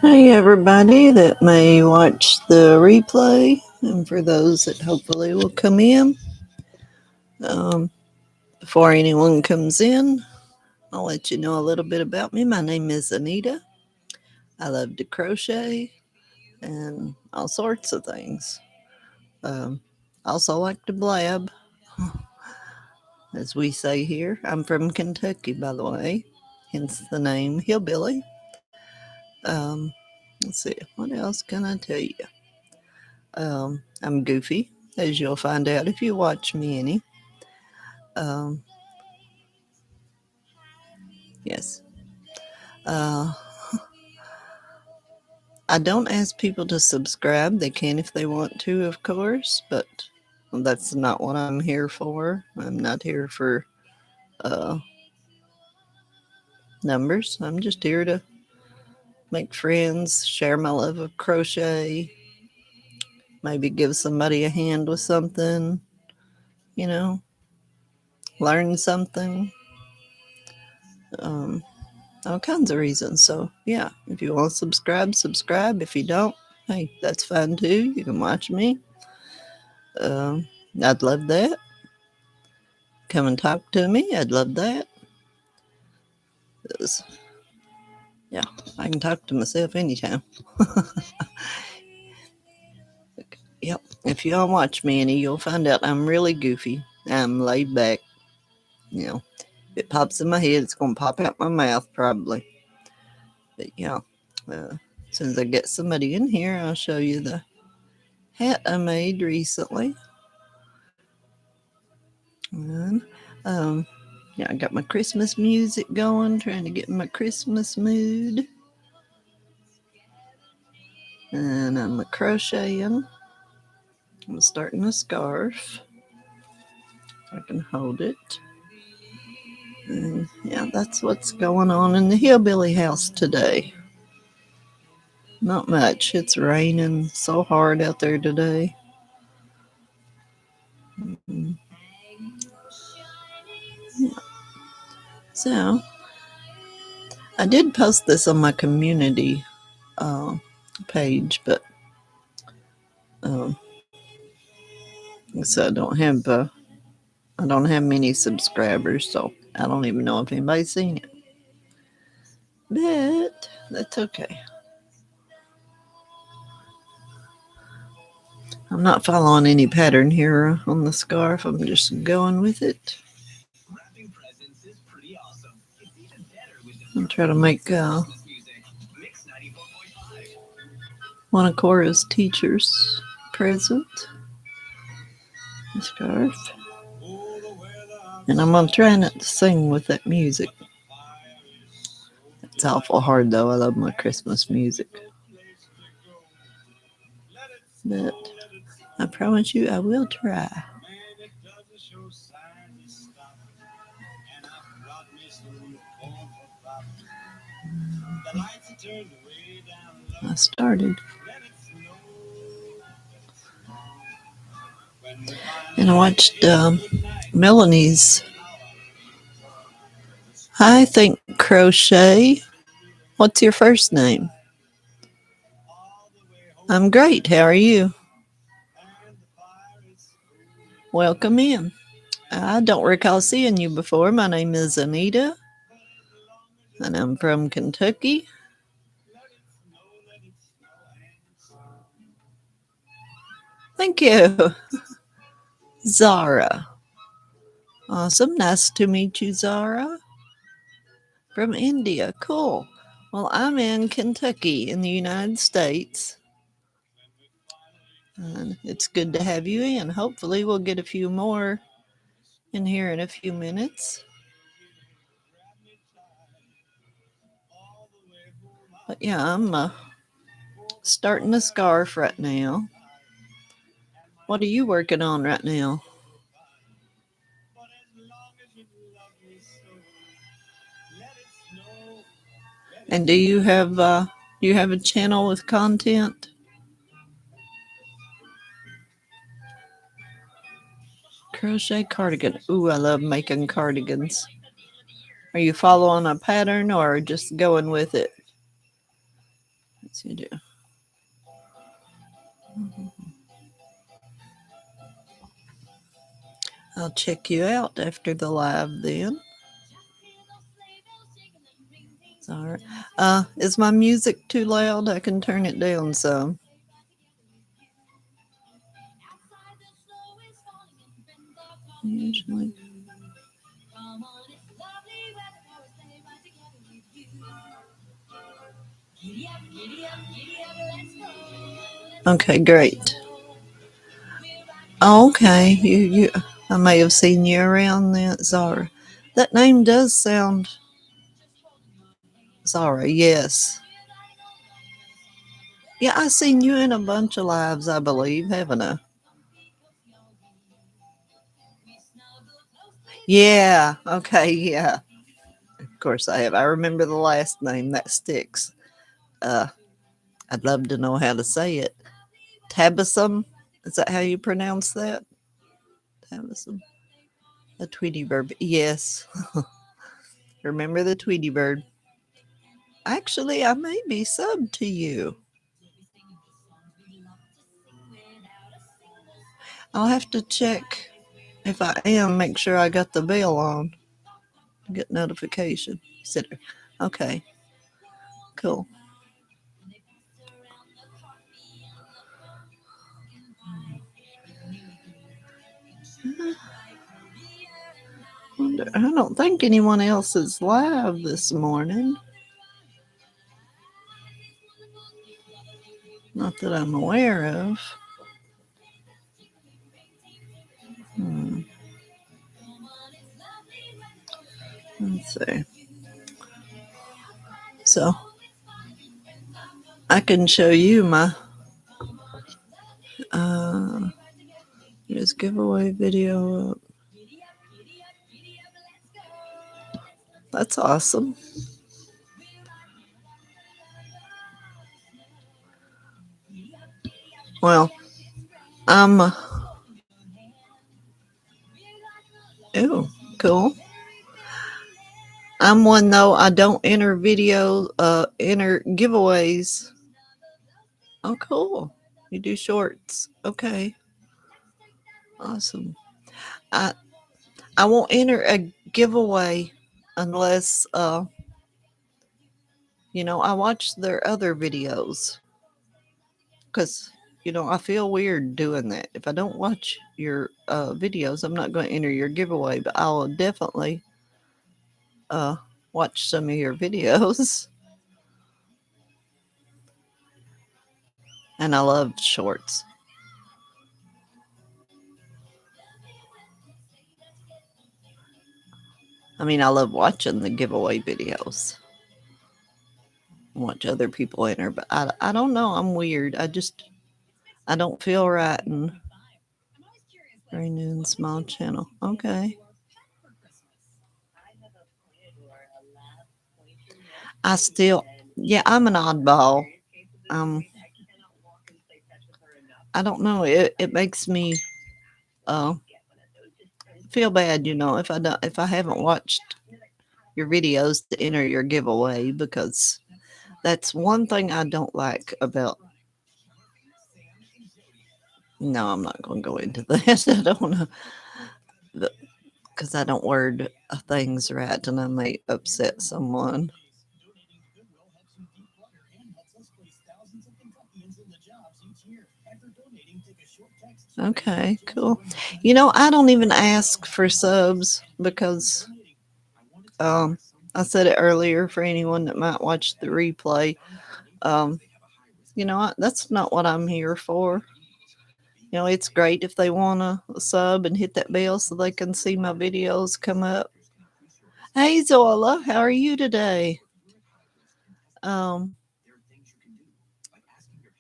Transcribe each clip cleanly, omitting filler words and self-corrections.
Hey, everybody that may watch the replay, and for those that hopefully will come in. Um, Before anyone comes in, I'll let you know a little bit about me. My name is Anita. I love to crochet and all sorts of things. Um, Also like to blab, as we say here. I'm from Kentucky, by the way, hence the name Hillbilly. Um, let's see, what else can I tell you? I'm goofy, as you'll find out if you watch me any. Um, yes. Uh, I don't ask people to subscribe. They can if they want to, of course, but that's not what I'm here for. I'm not here for uh, numbers. I'm just here to make friends, share my love of crochet, maybe give somebody a hand with something, you know, learn something. Um, all kinds of reasons. So, yeah, if you want to subscribe, subscribe. If you don't, hey, that's fine too. You can watch me. Um, I'd love that. Come and talk to me. I'd love that. 'Cause, yeah, I can talk to myself anytime. Yep. If y'all watch me any, you'll find out I'm really goofy. I'm laid back. You know, if it pops in my head, it's going to pop out my mouth probably. But yeah, as soon as I get somebody in here, I'll show you the hat I made recently. And, yeah, I got my Christmas music going, trying to get in my Christmas mood. And I'm crocheting. I'm starting a scarf. I can hold it. And yeah, that's what's going on in the hillbilly house today. Not much. It's raining so hard out there today. Yeah. So, I did post this on my community uh, page, but um, so I don't have many subscribers, so I don't even know if anybody's seen it. But that's okay. I'm not following any pattern here on the scarf. I'm just going with it. I'll try to make one of Cora's teachers present. The scarf. And I'm going to try not to sing with that music. It's awful hard, though. I love my Christmas music. But I promise you, I will try. I started. And I watched Melanie's I Think Crochet. What's your first name? I'm great. How are you? Welcome in. I don't recall seeing you before. My name is Anita, and I'm from Kentucky. Thank you. Zara. Awesome. Nice to meet you, Zara. From India. Cool. Well, I'm in Kentucky in the United States. And it's good to have you in. Hopefully, we'll get a few more in here in a few minutes. But yeah, I'm starting a scarf right now. What are you working on right now? And do you have a channel with content? Crochet cardigan. Ooh, I love making cardigans. Are you following a pattern or just going with it? Yes, you do. I'll check you out after the live then. It's all right. Is my music too loud? I can turn it down some. Usually. Okay, great. Oh, okay. I may have seen you around then, Zara. That name does sound Zara, yes. Yeah, I seen you in a bunch of lives, I believe, haven't I? Yeah, okay, yeah. Of course I have. I remember the last name that sticks. Uh I'd love to know how to say it. Tabassum? Is that how you pronounce that? Tabassum. A Tweety bird. Yes. Remember the Tweety bird. Actually, I may be subbed to you. I'll have to check if I am, make sure I got the bell on. Get notification. Okay, cool. I don't think anyone else is live this morning. Not that I'm aware of. Hmm. Let's see. So I can show you my just giveaway video up. That's awesome. Well, I'm oh, cool. I'm one though. I don't enter enter giveaways. Oh, cool. You do shorts. Okay. Awesome. I I won't enter a giveaway unless I watch their other videos because I feel weird doing that. If I don't watch your videos, I'm not going to enter your giveaway, but I'll definitely uh watch some of your videos. And I love shorts. I mean, I love watching the giveaway videos. Watch other people enter, but I don't know. I'm weird. I don't feel right. And very new and small channel. Okay. I still, yeah, I'm an oddball. Um, I don't know. It makes me uh feel bad, if I haven't watched your videos to enter your giveaway because that's one thing I don't like about. No, I'm not going to go into that. I don't know because I don't word things right, and I may upset someone. Okay, cool. I don't even ask for subs because um, I said it earlier for anyone that might watch the replay. Um, that's not what I'm here for. It's great if they want to sub and hit that bell so they can see my videos come up. Hey Zola, how are you today? Um,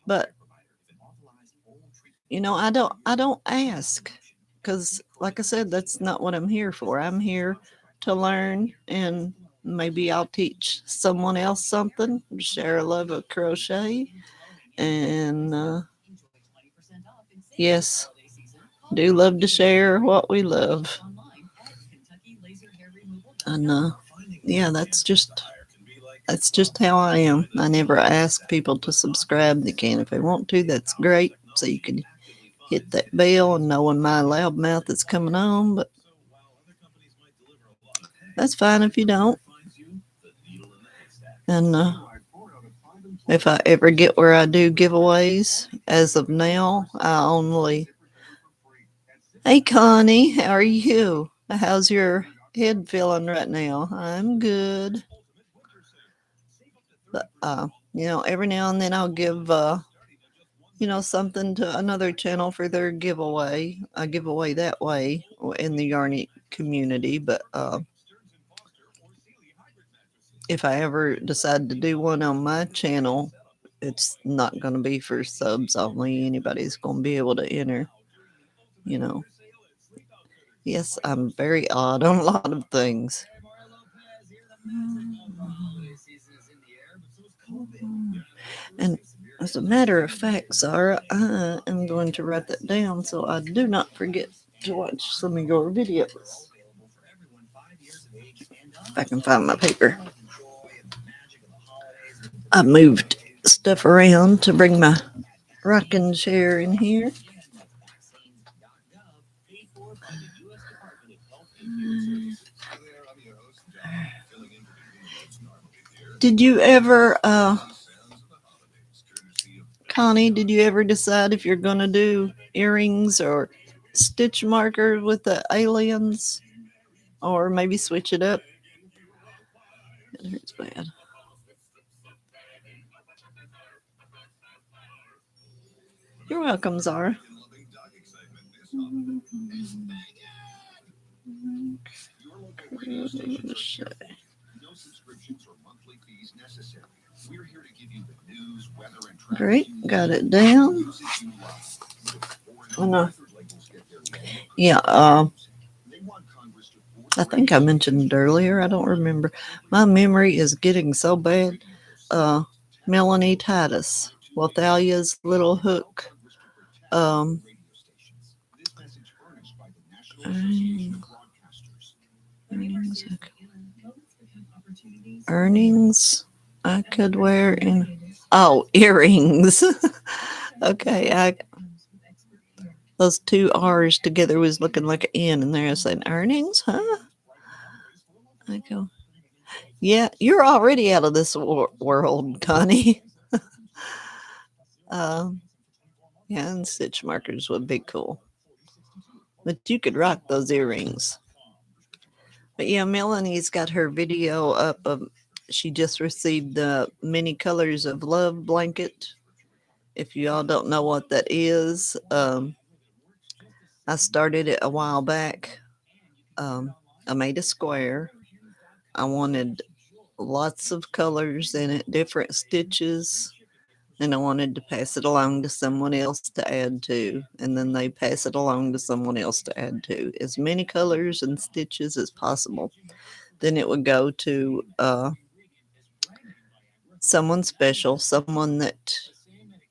but I don't ask because, like I said, that's not what I'm here for. I'm here to learn, and maybe I'll teach someone else something. Share a love of crochet, and yes, do love to share what we love. And yeah, that's just how I am. I never ask people to subscribe. They can if they want to. That's great. So you can hit that bell and know when my loud mouth is coming on. But that's fine if you don't. And if I ever get where I do giveaways, as of now, I only. Hey, Connie, how are you? How's your head feeling right now? I'm good. But, every now and then I'll give, something to another channel for their giveaway. I give away that way in the Yarny community. But if I ever decide to do one on my channel, it's not going to be for subs only. Anybody's going to be able to enter, you know. Yes, I'm very odd on a lot of things. And as a matter of fact, Zara, I am going to write that down so I do not forget to watch some of your videos. If I can find my paper. I moved stuff around to bring my rocking chair in here. Did you ever, Connie, did you ever decide if you're going to do earrings or stitch markers with the aliens? Or maybe switch it up? It hurts bad. You're welcome, Zara. Great, got it down. Oh, no. Yeah, I think I mentioned it earlier. I don't remember. My memory is getting so bad. Melanie Titus, Wealthalia's little hook. Earnings, earnings I could wear in. Oh, earrings. Okay, those two R's together was looking like an N, and they're saying earnings, huh? I go, yeah, you're already out of this world, Connie. Yeah, and stitch markers would be cool. But you could rock those earrings. But yeah, Melanie's got her video up of. She just received the Many Colors of Love blanket. If you all don't know what that is, I started it a while back. I made a square. I wanted lots of colors in it, different stitches, and I wanted to pass it along to someone else to add to. And then they pass it along to someone else to add to. As many colors and stitches as possible. Then it would go to someone special, someone that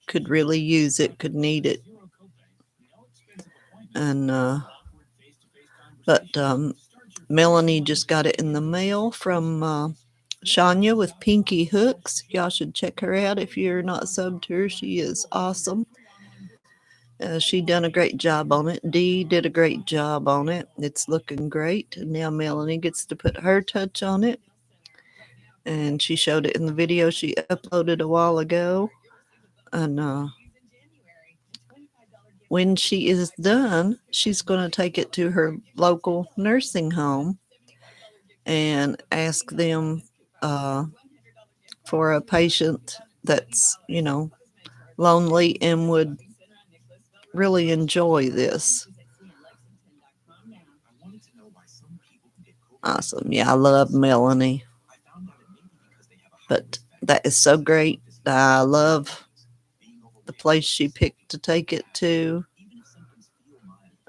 could really use it, could need it. And but Melanie just got it in the mail from Shania with Pinky Hooks. Y'all should check her out if you're not subbed to her. She is awesome. She done a great job on it. Dee did a great job on it. It's looking great. And now Melanie gets to put her touch on it. And she showed it in the video she uploaded a while ago. And when she is done, she's going to take it to her local nursing home and ask them for a patient that's, lonely and would really enjoy this. Awesome. Yeah, I love Melanie. But that is so great. I love the place she picked to take it to.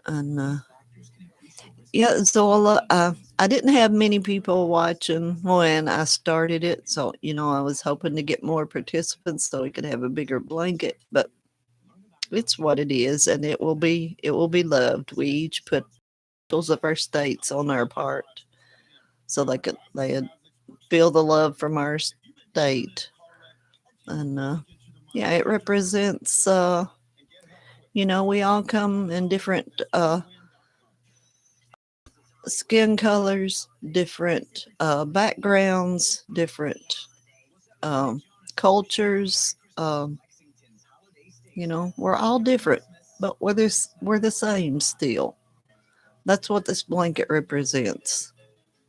And yeah, so I didn't have many people watching when I started it. So, I was hoping to get more participants so we could have a bigger blanket. But it's what it is, and it will be loved. We each put those of our states on our part so they feel the love from our state. And yeah, it represents, we all come in different skin colors, different backgrounds, different um, cultures. We're all different, but we're the same still. That's what this blanket represents.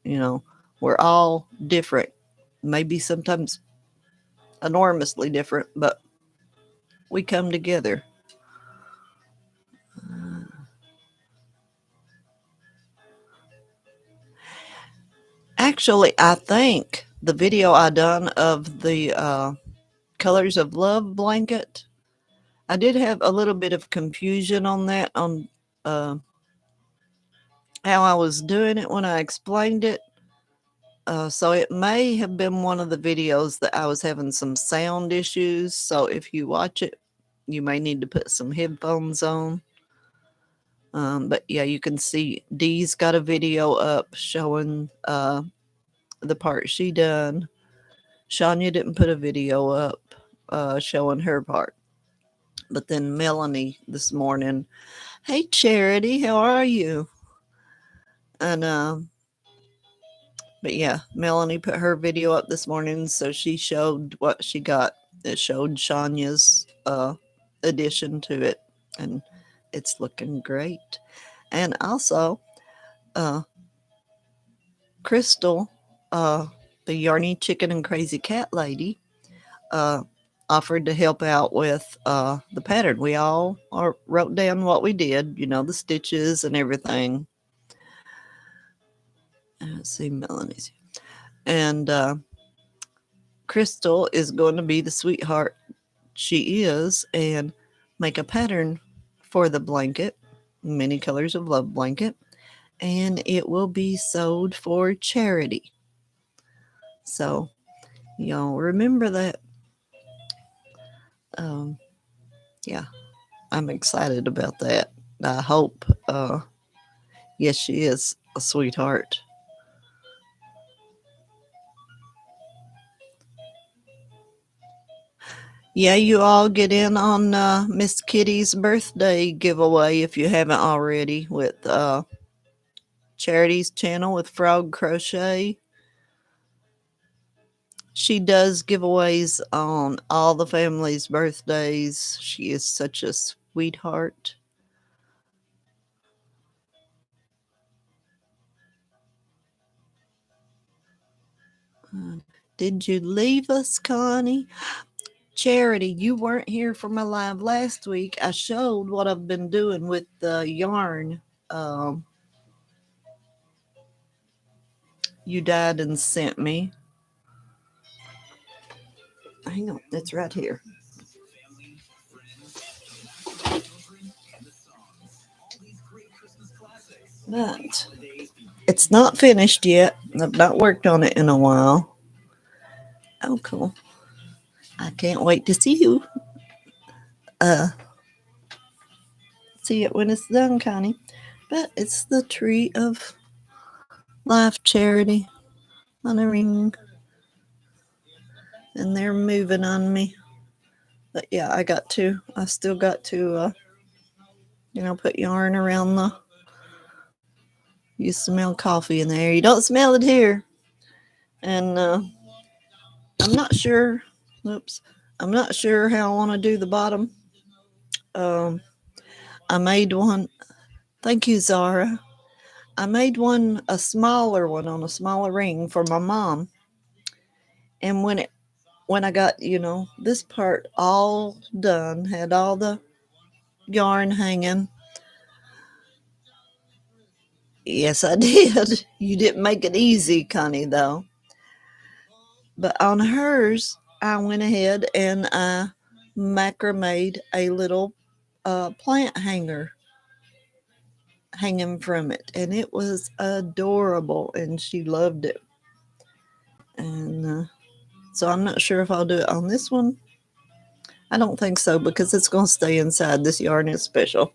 You know, we're all different, maybe sometimes enormously different, but we come together. Actually, I think the video I done of the Colors of Love blanket, I did have a little bit of confusion on that, on uh, how I was doing it when I explained it. So it may have been one of the videos that I was having some sound issues. So if you watch it, you may need to put some headphones on. But yeah, you can see Dee's got a video up showing the part she done. Shania didn't put a video up showing her part. But then Melanie this morning, hey Charity, how are you? And but yeah, Melanie put her video up this morning, so she showed what she got. It showed Shania's addition to it, and it's looking great. And also, uh, Crystal, the Yarny Chicken and Crazy Cat lady, uh, offered to help out with the pattern. We all wrote down what we did, the stitches and everything. Let's see, Melanie's. And Crystal is going to be the sweetheart she is and make a pattern for the blanket, Many Colors of Love blanket, and it will be sold for charity. So, y'all remember that. Um, yeah, I'm excited about that. I hope, yes, she is a sweetheart. Yeah, you all get in on Miss Kitty's birthday giveaway if you haven't already with Charity's channel with Frog Crochet. She does giveaways on all the family's birthdays. She is such a sweetheart. Did you leave us, Connie? Charity, you weren't here for my live last week. I showed what I've been doing with the yarn. You died and sent me. Hang on, it's right here. But it's not finished yet. I've not worked on it in a while. Oh, cool. I can't wait to see you. See it when it's done, Connie. But it's the Tree of Life charity on a ring. And they're moving on me. But yeah, I still got to, put yarn around you smell coffee in there. You don't smell it here. And I'm not sure, I'm not sure how I want to do the bottom. I made one, thank you, Zara. I made a smaller one on a smaller ring for my mom. And when I got, this part all done, had all the yarn hanging. Yes, I did. You didn't make it easy, Connie, though. But on hers, I went ahead and I macrameed a little plant hanger hanging from it. And it was adorable, and she loved it. And so I'm not sure if I'll do it on this one. I don't think so, because it's going to stay inside. This yarn is special.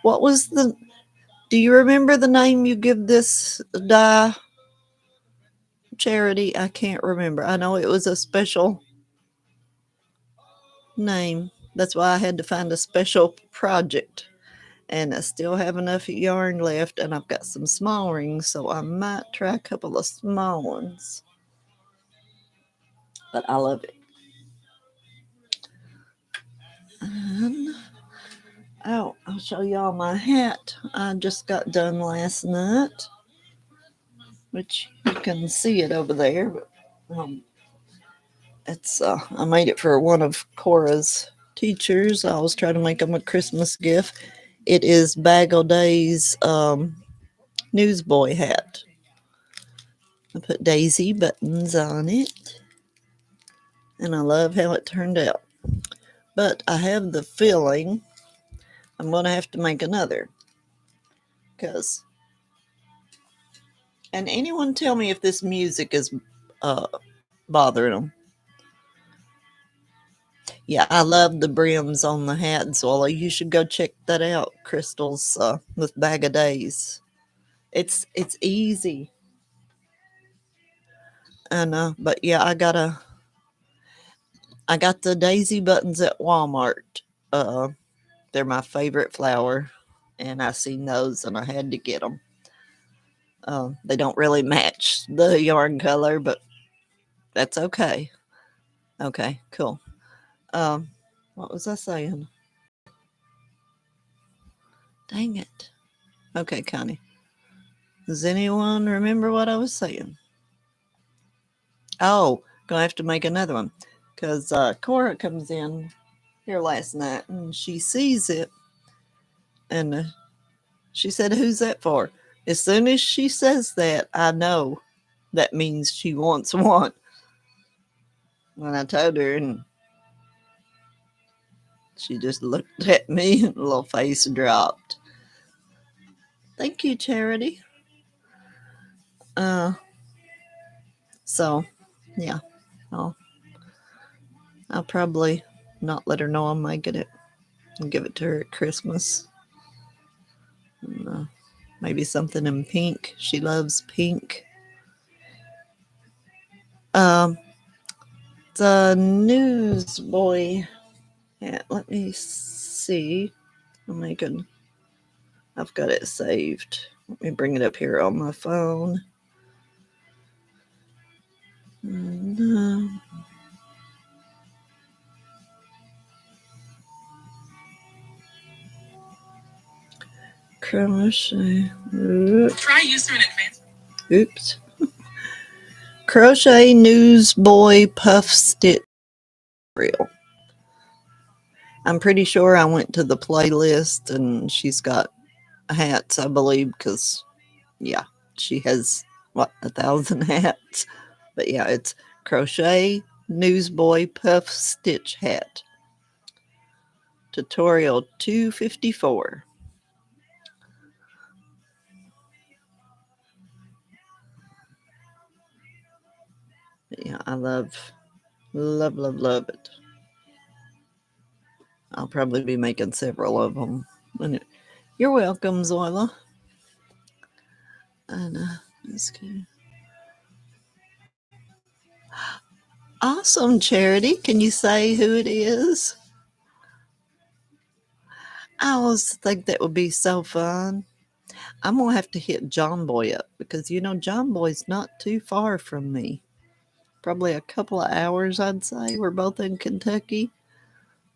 Do you remember the name you give this dye, Charity. I can't remember. I know it was a special name. That's why I had to find a special project. And I still have enough yarn left, and I've got some small rings, so I might try a couple of small ones. But I love it. And, oh, I'll show y'all my hat I just got done last night, which you can see it over there. But, it's I made it for one of Cora's teachers. I was trying to make them a Christmas gift. It is Bagel Day's newsboy hat. I put daisy buttons on it, and I love how it turned out. But I have the feeling I'm going to have to make another. Because, and anyone tell me if this music is bothering them. Yeah, I love the brims on the hat, Zola. You should go check that out, Crystal's with Bag of Days. It's easy. And but yeah, I got the daisy buttons at Walmart. They're my favorite flower, and I seen those and I had to get them. They don't really match the yarn color, but that's okay. Okay, cool. What was I saying? Dang it. Okay, Connie. Does anyone remember what I was saying? Oh, gonna have to make another one. Because Cora comes in here last night and she sees it. And she said, "Who's that for?" As soon as she says that, I know that means she wants one. When I told her, and she just looked at me and a little face dropped. Thank you, Charity. So, yeah, I'll probably not let her know I'm making it and give it to her at Christmas. And, maybe something in pink. She loves pink. The newsboy. Yeah, let me see. I've got it saved. Let me bring it up here on my phone. And, crochet. Try user in advance. Oops. Crochet Newsboy Puff Stitch Reel. I'm pretty sure I went to the playlist and she's got hats, I believe, because, yeah, she has, 1,000 hats? But yeah, it's Crochet Newsboy Puff Stitch Hat. Tutorial 254. But yeah, I love it. I'll probably be making several of them. You're welcome, Zoila. And that's good. Awesome, Charity. Can you say who it is? I always think that would be so fun. I'm going to have to hit John Boy up because, John Boy's not too far from me. Probably a couple of hours, I'd say. We're both in Kentucky.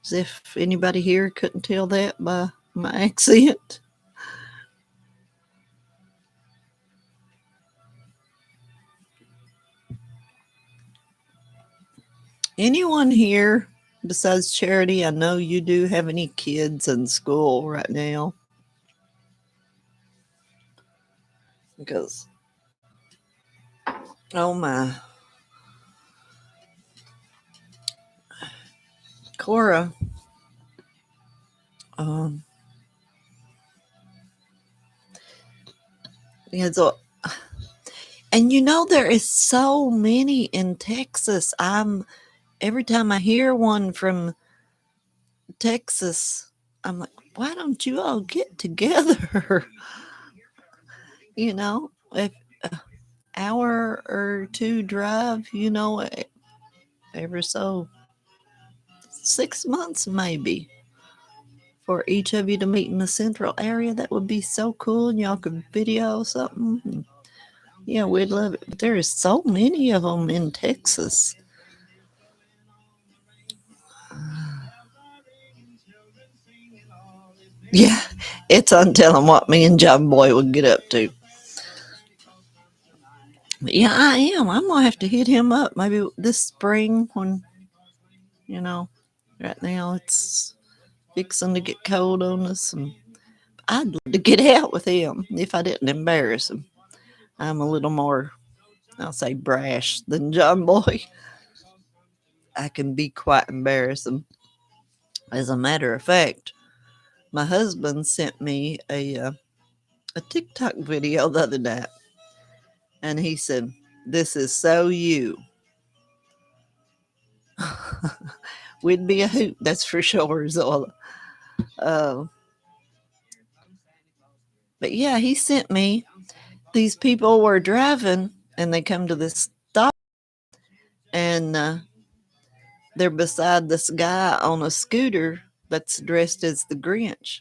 As if anybody here couldn't tell that by my accent. Anyone here besides Charity? I know you do have any kids in school right now. Because, oh my. Cora, yeah, so, and there is so many in Texas. Every time I hear one from Texas, I'm like, why don't you all get together? If hour or two drive, ever so 6 months maybe, for each of you to meet in the central area. That would be so cool, and y'all could video something. Yeah, we'd love it. But there is so many of them in Texas. Yeah, it's untelling what me and John Boy would get up to. But yeah, I am. I'm gonna have to hit him up maybe this spring when you know. Right now it's fixing to get cold on us, and I'd love to get out with him if I didn't embarrass him. I'm a little more, I'll say, brash than John Boy. I can be quite embarrassing. As a matter of fact, my husband sent me a TikTok video the other day, and he said, "This is so you." We'd be a hoot, that's for sure, Zola. Uh, but yeah, he sent me, these people were driving and they come to this stop, and they're beside this guy on a scooter that's dressed as the Grinch.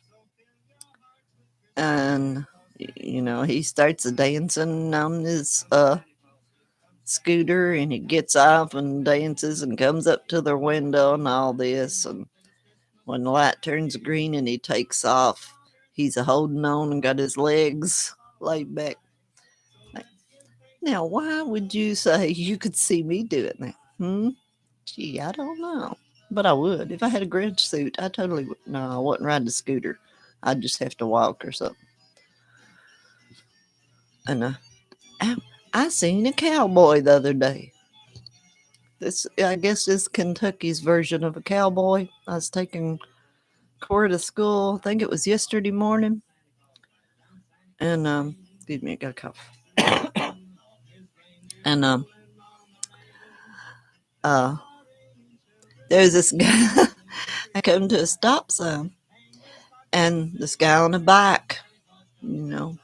And, he starts dancing on his scooter, and he gets off and dances and comes up to their window and all this. And when the light turns green and he takes off, he's a holding on and got his legs laid back. Now, why would you say you could see me doing that? Gee, I don't know. But I would. If I had a Grinch suit, I totally would. No, I wouldn't ride the scooter. I'd just have to walk or something. And I seen a cowboy the other day. This, I guess, is Kentucky's version of a cowboy. I was taking Cora to school. I think it was yesterday morning. And excuse me, I got a cough. And uh, there's this guy. I come to a stop sign, and this guy on a bike, you know,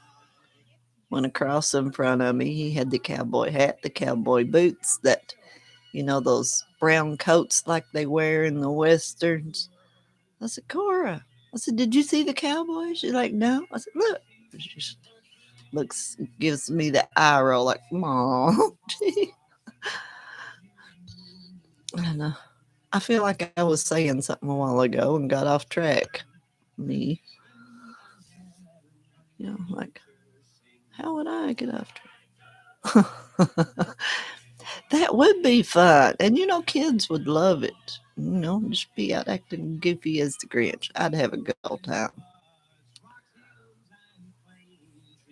went across in front of me. He had the cowboy hat, the cowboy boots, those brown coats like they wear in the westerns. I said, "Cora," I said, "did you see the cowboy?" She's like, "No." I said, "Look." She just looks, gives me the eye roll like, "Mom." And I feel like I was saying something a while ago and got off track. Me. Like, how would I get off track? That would be fun. And kids would love it. Just be out acting goofy as the Grinch. I'd have a good old time.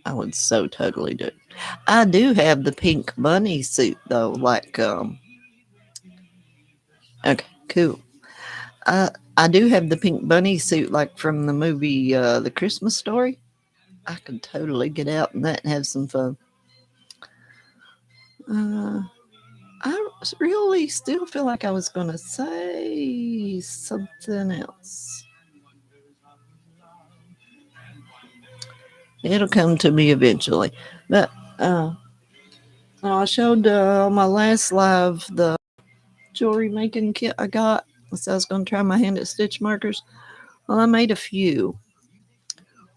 I would so totally do it. I do have the pink bunny suit though. Like, okay, cool. I do have the pink bunny suit like from the movie The Christmas Story. I could totally get out in that and have some fun. Uh, I really still feel like I was going to say something else. It'll come to me eventually. But I showed on my last live the jewelry making kit I got. So I was going to try my hand at stitch markers. Well, I made a few.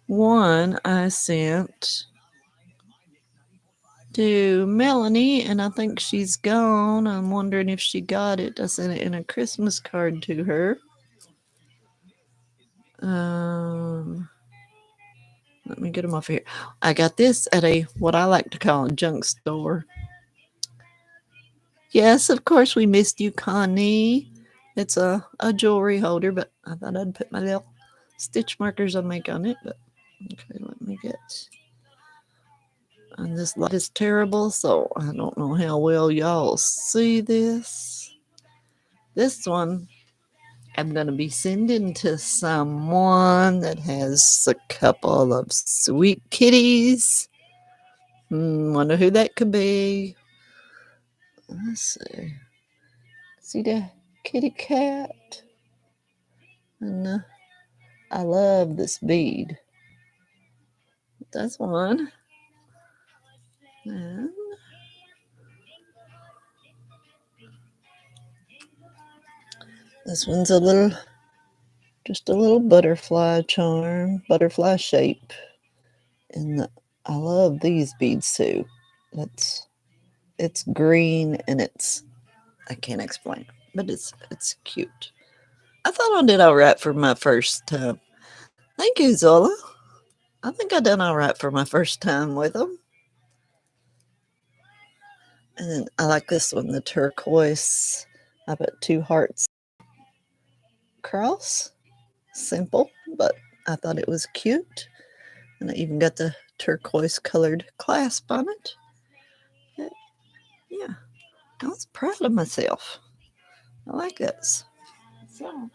One I sent to Melanie, and I think she's gone. I'm wondering if she got it. I sent it in a Christmas card to her. Let me get them off here. I got this at what I like to call a junk store. Yes, of course we missed you, Connie. It's a jewelry holder, but I thought I'd put my little stitch markers I make on it. But okay, let me get. And this light is terrible, so I don't know how well y'all see this. This one I'm going to be sending to someone that has a couple of sweet kitties. Wonder who that could be. Let's see. See the kitty cat? And I love this bead. That's one. And This one's just a little butterfly charm, butterfly shape. And I love these beads too. It's green and I can't explain, but it's cute. I thought I did all right for my first time. Thank you, Zola. I think I done all right for my first time with them. And then I like this one, the turquoise. I put 2 hearts cross. Simple, but I thought it was cute. And I even got the turquoise colored clasp on it. Yeah, I was proud of myself. I like this. So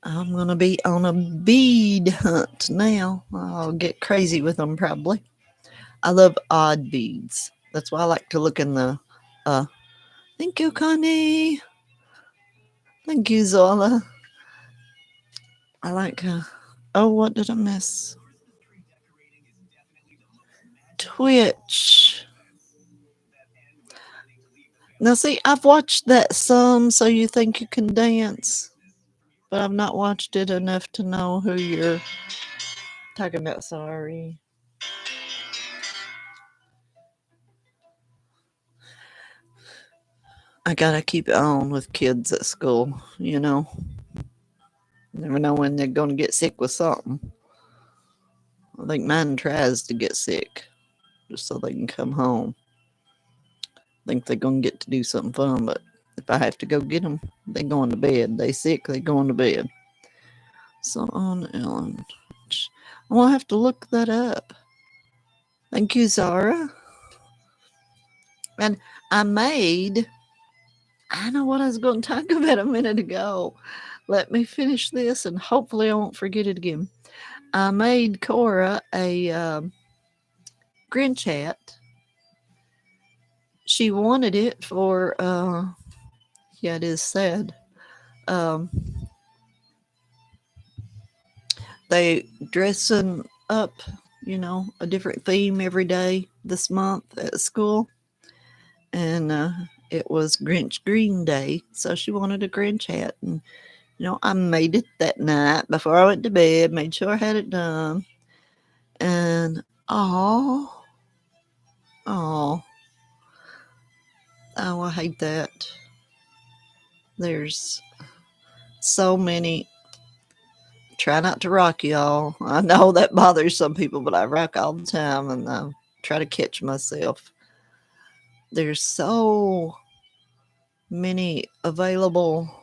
I'm going to be on a bead hunt now. I'll get crazy with them probably. I love odd beads. That's why I like to look in the. Thank you, Connie. Thank you, Zola. I like. Oh, what did I miss? Twitch. Now, see, I've watched that some, so you think you can dance, but I've not watched it enough to know who you're talking about. Sorry. I gotta keep it on with kids at school, you know. Never know when they're gonna get sick with something. I think mine tries to get sick just so they can come home. Think they're gonna get to do something fun, but if I have to go get them, they going to bed. They sick, they going to bed. So on Ellen, I will have to look that up. Thank you, Zara. And I know what I was going to talk about a minute ago. Let me finish this and hopefully I won't forget it again. I made Cora a Grinch hat. She wanted it for, yeah, it is sad. Um, they dressing up, a different theme every day this month at school. And it was Grinch Green Day. So she wanted a Grinch hat. And, I made it that night before I went to bed, made sure I had it done. And, oh, I hate that. There's so many. Try not to rock, y'all. I know that bothers some people, but I rock all the time and I try to catch myself. There's so many available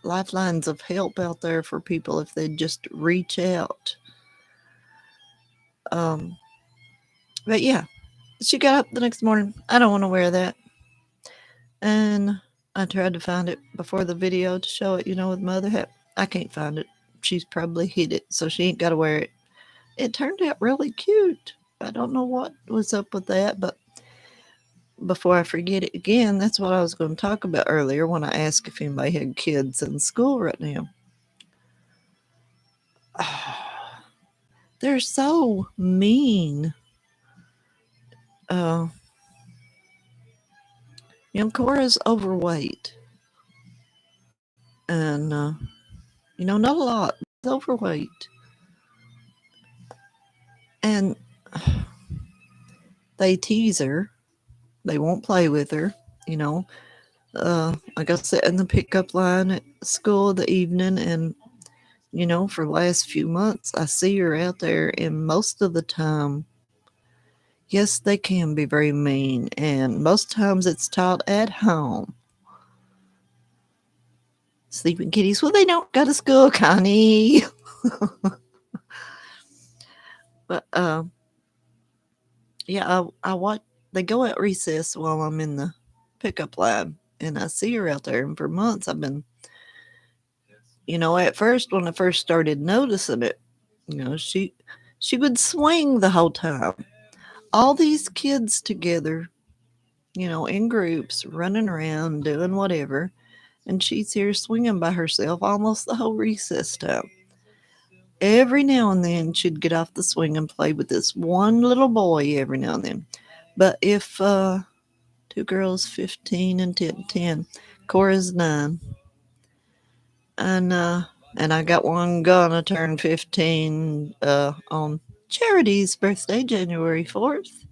lifelines of help out there for people if they just reach out. But yeah, she got up the next morning. I don't want to wear that. And I tried to find it before the video to show it, with my other hat. I can't find it. She's probably hid it, so she ain't got to wear it. It turned out really cute. I don't know what was up with that, but before I forget it again, that's what I was going to talk about earlier when I asked if anybody had kids in school right now. They're so mean. Cora's overweight. And, not a lot. She's overweight. And they tease her. They won't play with her, Like I sit in the pickup line at school the evening, and, for the last few months, I see her out there, and most of the time, yes, they can be very mean, and most times it's taught at home. Sleeping kitties, well, they don't go to school, Connie. But yeah, I watch. They go at recess while I'm in the pickup line, and I see her out there. And for months, I've been, at first when I first started noticing it, she would swing the whole time. All these kids together, in groups, running around, doing whatever, and she's here swinging by herself almost the whole recess time. Every now and then she'd get off the swing and play with this one little boy every now and then. But if Two girls, 15 and 10. Cora's 9. And and I got one gonna turn 15 on Charity's birthday, January 4th.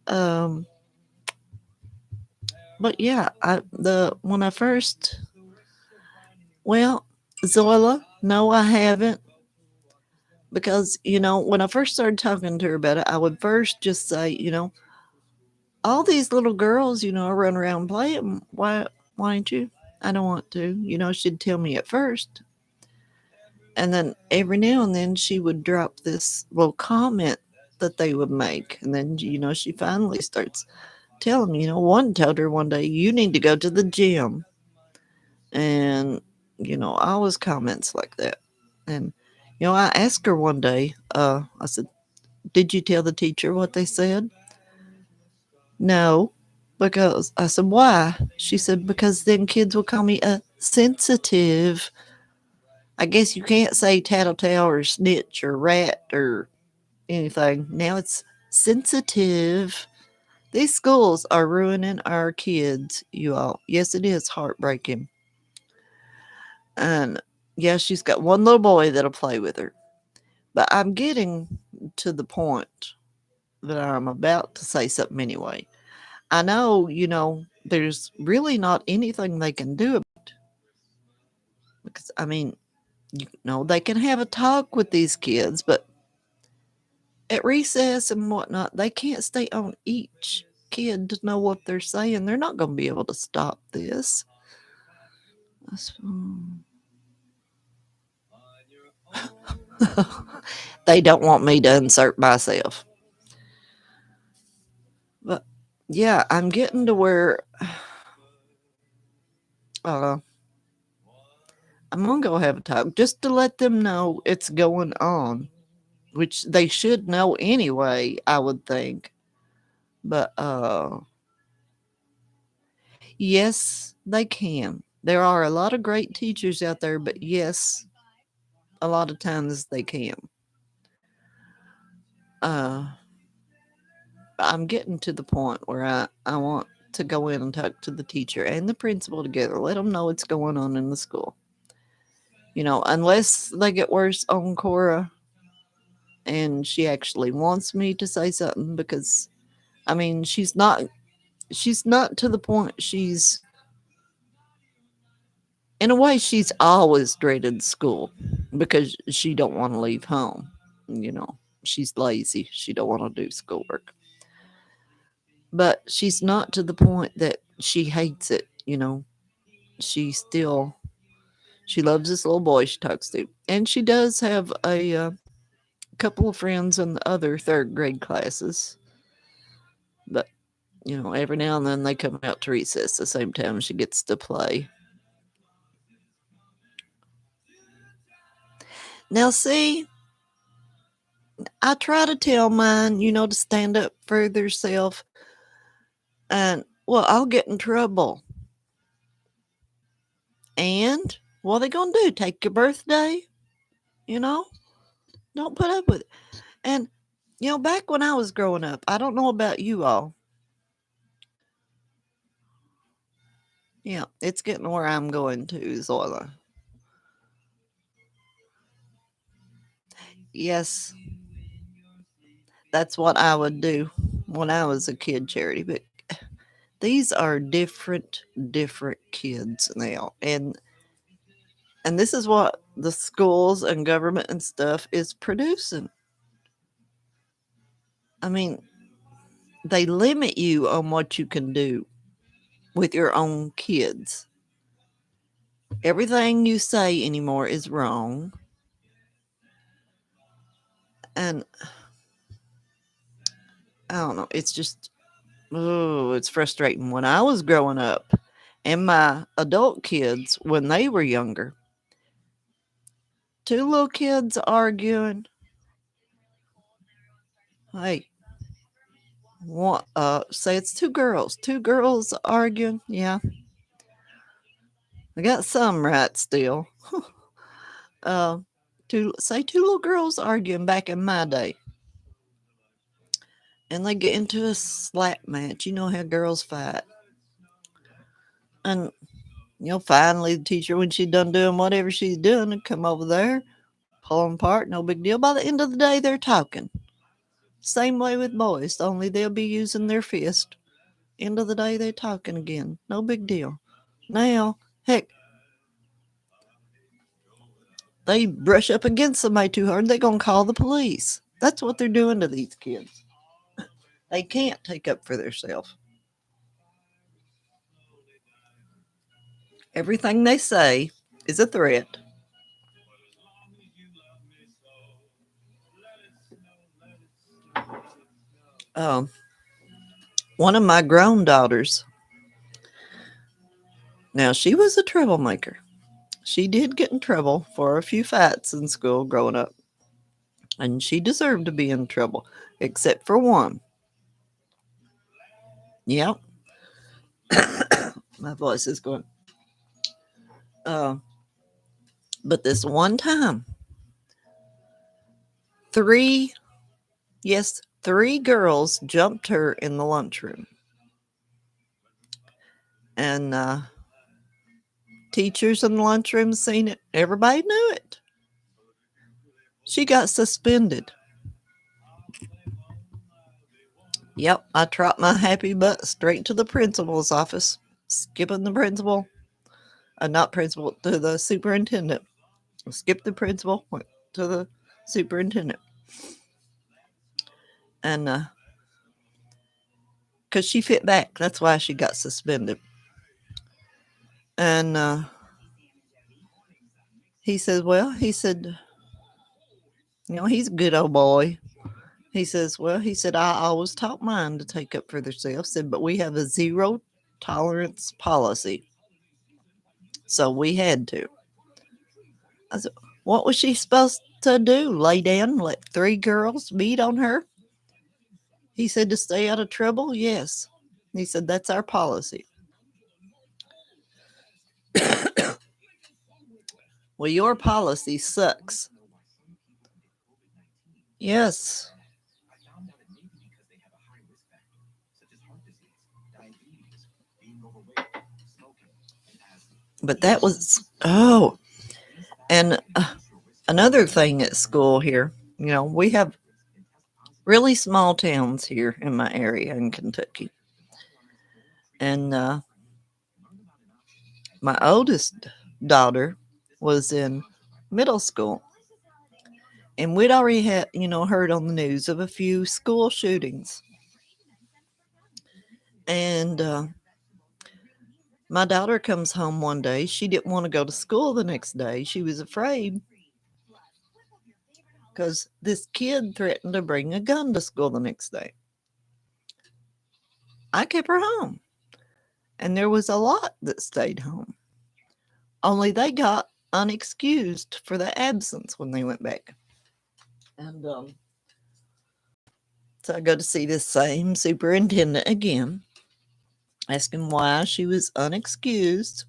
Um, but yeah, I the when I first well, Zoila, no, I haven't. Because, when I first started talking to her about it, I would first just say, all these little girls, run around playing. Why ain't you? I don't want to. She'd tell me at first. And then every now and then she would drop this little comment that they would make. And then, she finally starts telling me, one told her one day, you need to go to the gym. And, always comments like that. And, I asked her one day, I said, did you tell the teacher what they said? No, because I said, why? She said, because then kids will call me a sensitive. I guess you can't say tattletale or snitch or rat or anything. Now it's sensitive. These schools are ruining our kids, you all. Yes, it is heartbreaking. And yeah, she's got one little boy that'll play with her. But I'm getting to the point that I'm about to say something anyway. I know, there's really not anything they can do about it. Because, I mean, they can have a talk with these kids, but at recess and whatnot, they can't stay on each kid to know what they're saying. They're not going to be able to stop this. They don't want me to insert myself. But yeah, I'm getting to where uh, I'm going to go have a talk just to let them know it's going on, which they should know anyway, I would think. But yes, they can. There are a lot of great teachers out there, but yes, a lot of times they can. Uh, I'm getting to the point where I want to go in and talk to the teacher and the principal together, let them know what's going on in the school. Unless they get worse on Cora and she actually wants me to say something, because I mean she's not to the point. She's in a way she's always dreaded school because she don't want to leave home. She's lazy. She don't want to do schoolwork. But she's not to the point that she hates it. She still she loves this little boy she talks to, and she does have a couple of friends in the other third grade classes. But every now and then they come out to recess the same time she gets to play. Now, see, I try to tell mine, to stand up for themselves, and well, I'll get in trouble. And what are they gonna do? Take your birthday? You know? Don't put up with it. And back when I was growing up, I don't know about you all. Yeah, it's getting where I'm going to, Zoila. Yes, that's what I would do when I was a kid, Charity. But these are different kids now, and this is what the schools and government and stuff is producing. I mean, they limit you on what you can do with your own kids. Everything you say anymore is wrong. And I don't know, it's just, oh, it's frustrating. When I was growing up and my adult kids, when they were younger, two little kids arguing. Hey, say it's two girls arguing. Yeah, I got some right still. uh, two little girls arguing back in my day. and they get into a slap match. You know how girls fight. And finally the teacher, when she's done doing whatever she's doing, would come over there, pull them apart, no big deal. By the end of the day, they're talking. Same way with boys, only they'll be using their fist. End of the day, they're talking again. No big deal. Now, heck, they brush up against somebody too hard, they're going to call the police. That's what they're doing to these kids. They can't take up for themselves. Everything they say is a threat. Um, One of my grown daughters, now she was a troublemaker. She did get in trouble for a few fights in school growing up, and she deserved to be in trouble, except for one. Yep, my voice is going. Uh, but this one time, three, yes, three girls jumped her in the lunchroom. And teachers in the lunchroom seen it. Everybody knew it. She got suspended. Yep, I trot my happy butt straight to the principal's office, skipping the principal, not principal, to the superintendent. Skipped the principal, went to the superintendent. And because she fit back, that's why she got suspended. And he said, well, he's a good old boy. He says, well, I always taught mine to take up for themselves. Said, but we have a zero tolerance policy. So we had to. I said, what was she supposed to do? Lay down and let three girls beat on her? He said, to stay out of trouble? Yes. He said, that's our policy. Well, your policy sucks. Yes. But that was, and another thing at school here, we have really small towns here in my area in Kentucky. And my oldest daughter was in middle school. And we'd already had, heard on the news of a few school shootings. And my daughter comes home one day. She didn't want to go to school the next day. She was afraid because this kid threatened to bring a gun to school the next day. I kept her home. And there was a lot that stayed home. Only they got unexcused for the absence when they went back. And so I go to see this same superintendent again, asking why she was unexcused,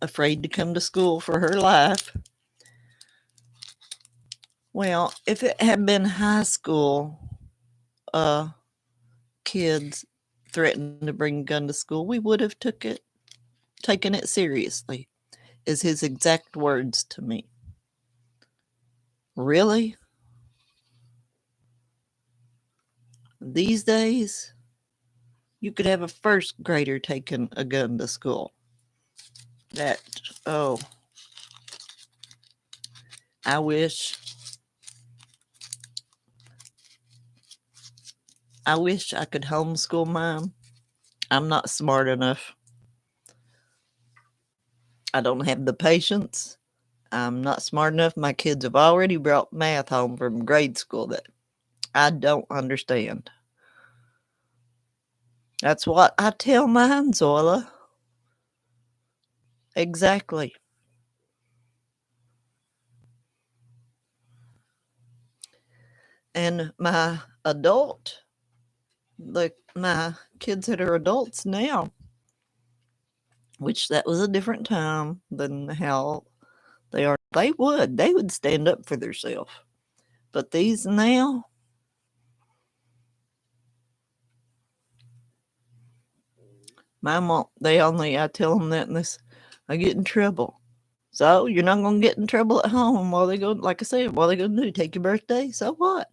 afraid to come to school for her life. Well, if it had been high school kids threatened to bring a gun to school, we would have taken it seriously, is his exact words to me. Really? These days, you could have a first grader taking a gun to school. I wish I could homeschool mine. I'm not smart enough. I don't have the patience. I'm not smart enough. My kids have already brought math home from grade school that I don't understand. That's what I tell mine, Zoila. Exactly. And my my kids that are adults now, which that was a different time than how they are. They would stand up for themselves. But these now, Mine won't. I tell them that, and this, I get in trouble. So you're not going to get in trouble at home while they go, like I said, while they go to do, take your birthday. So what?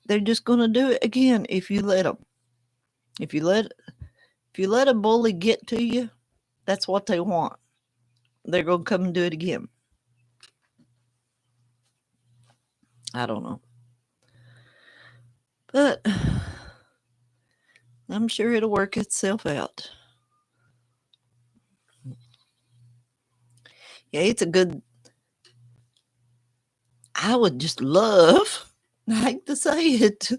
They're just going to do it again if you let them. If you let a bully get to you, that's what they want. They're going to come and do it again. I don't know. But I'm sure it'll work itself out. Yeah, it's a good. I would just love, I hate to say it,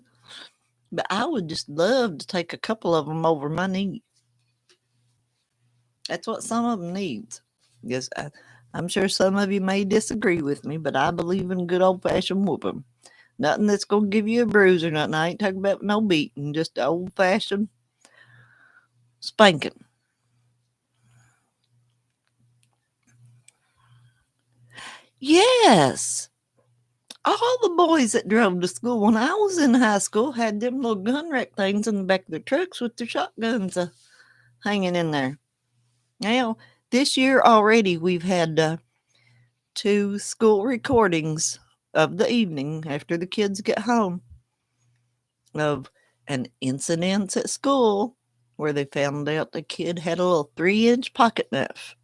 but I would just love to take a couple of them over my knee. That's what some of them needs. Yes, I'm sure some of you may disagree with me, but I believe in good old fashioned whooping. Nothing that's going to give you a bruise or nothing. I ain't talking about no beating, just old fashioned spanking. Yes. All the boys that drove to school when I was in high school had them little gun rack things in the back of their trucks with their shotguns hanging in there. Now, this year already, we've had 2 school recordings of the evening after the kids get home of an incident at school where they found out the kid had a little 3-inch pocket knife.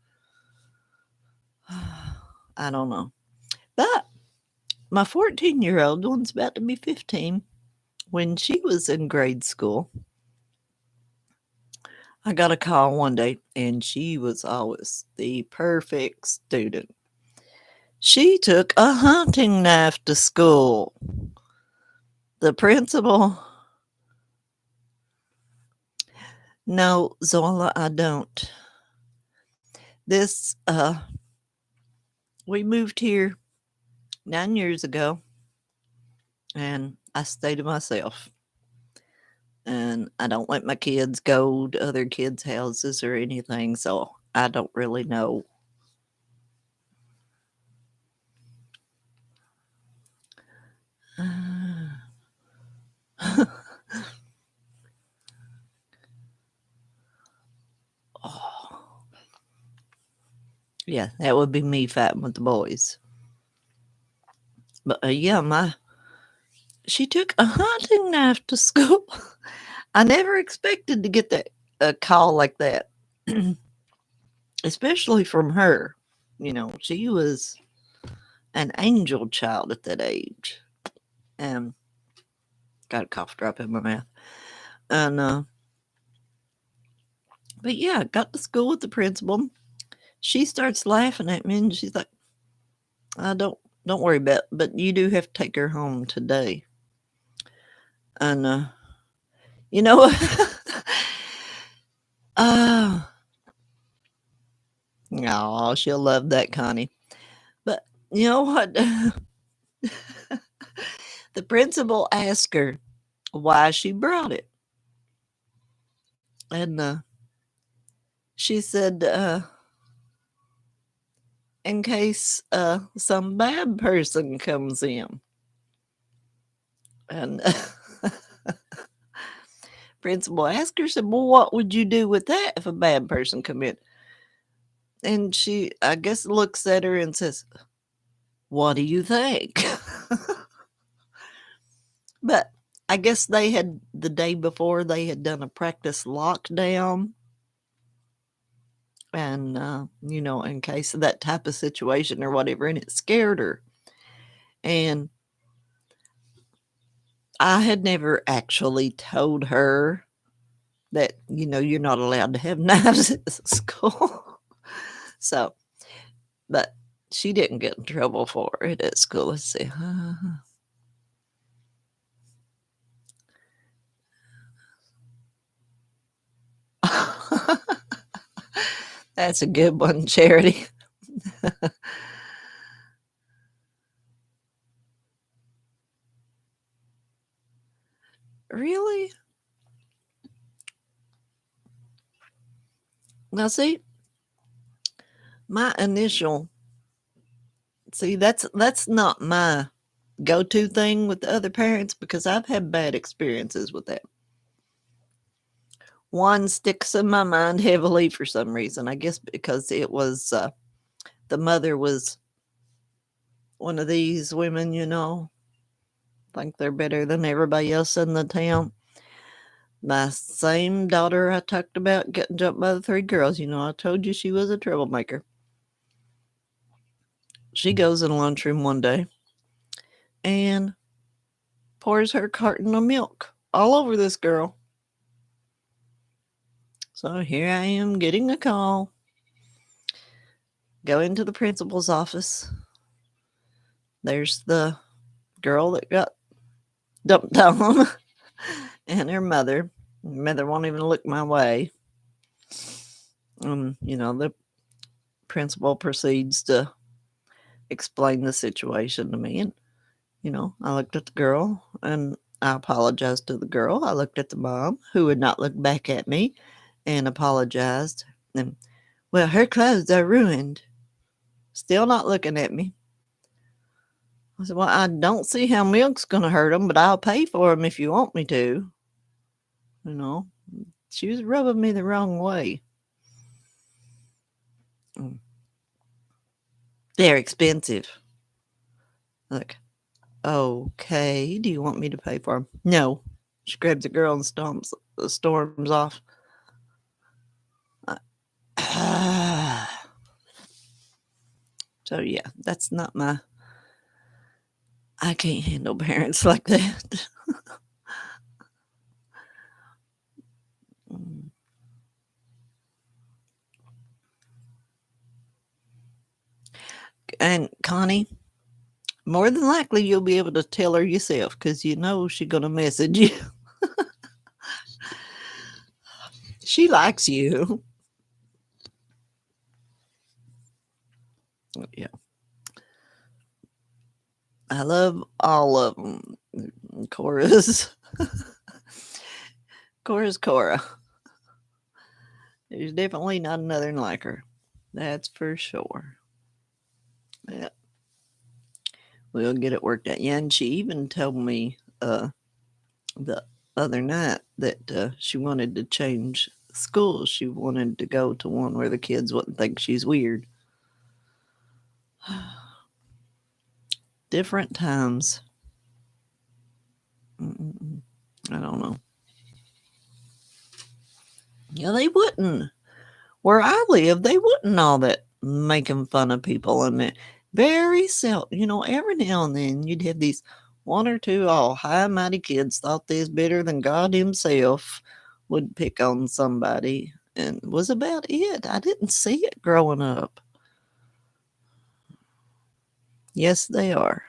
I don't know. But my 14-year-old one's about to be 15. When she was in grade school, I got a call one day, and she was always the perfect student. She took a hunting knife to school. The principal. No, Zola, I don't. This, we moved here 9 years ago, and I stay to myself. And I don't let my kids go to other kids' houses or anything, so I don't really know. Oh. Yeah, that would be me fighting with the boys. But yeah, she took a hunting knife to school. I never expected to get a call like that, especially from her. You know, she was an angel child at that age, and got a cough drop in my mouth. And but yeah, got to school with the principal. She starts laughing at me, and she's like, "I don't worry about it, but you do have to take her home today." And you know what? Oh, she'll love that, Connie. But you know what? The principal asked her why she brought it. And she said, in case some bad person comes in. And principal asked her, said, well, what would you do with that if a bad person come in? And she, I guess, looks at her and says, what do you think? But I guess they had, the day before, they had done a practice lockdown. And, you know, in case of that type of situation or whatever, and it scared her. And I had never actually told her that, you know, you're not allowed to have knives at school. So, but she didn't get in trouble for it at school. Let's see. That's a good one, Charity. Really? Now, see, my initial, that's not my go-to thing with the other parents, because I've had bad experiences with that. One sticks in my mind heavily for some reason. I guess because it was the mother was one of these women, think they're better than everybody else in the town. My same daughter I talked about getting jumped by the three girls, I told you she was a troublemaker. She goes in the lunchroom one day and pours her carton of milk all over this girl. So here I am getting a call. Go into the principal's office. There's the girl that got dumped on and her mother. Mother won't even look my way. The principal proceeds to explain the situation to me. And, I looked at the girl and I apologized to the girl. I looked at the mom, who would not look back at me, and apologized. And, well, her clothes are ruined. Still not looking at me. I said, well, I don't see how milk's going to hurt them, but I'll pay for them if you want me to. She was rubbing me the wrong way. They're expensive. Look, okay, do you want me to pay for them? No. She grabs the girl and storms off. So, yeah, that's not I can't handle parents like that. And Connie, more than likely you'll be able to tell her yourself because she's going to message you. She likes you. Yeah. I love all of them. Cora's Cora. There's definitely not another like her. That's for sure. Yeah. We'll get it worked out. Yeah, and she even told me the other night that she wanted to change schools. She wanted to go to one where the kids wouldn't think she's weird. Different times. I don't know. Yeah, they wouldn't. Where I live, they wouldn't all that making fun of people. And very seldom, every now and then you'd have these one or two all high mighty kids thought they's better than God himself would pick on somebody, and was about it. I didn't see it growing up. Yes, they are.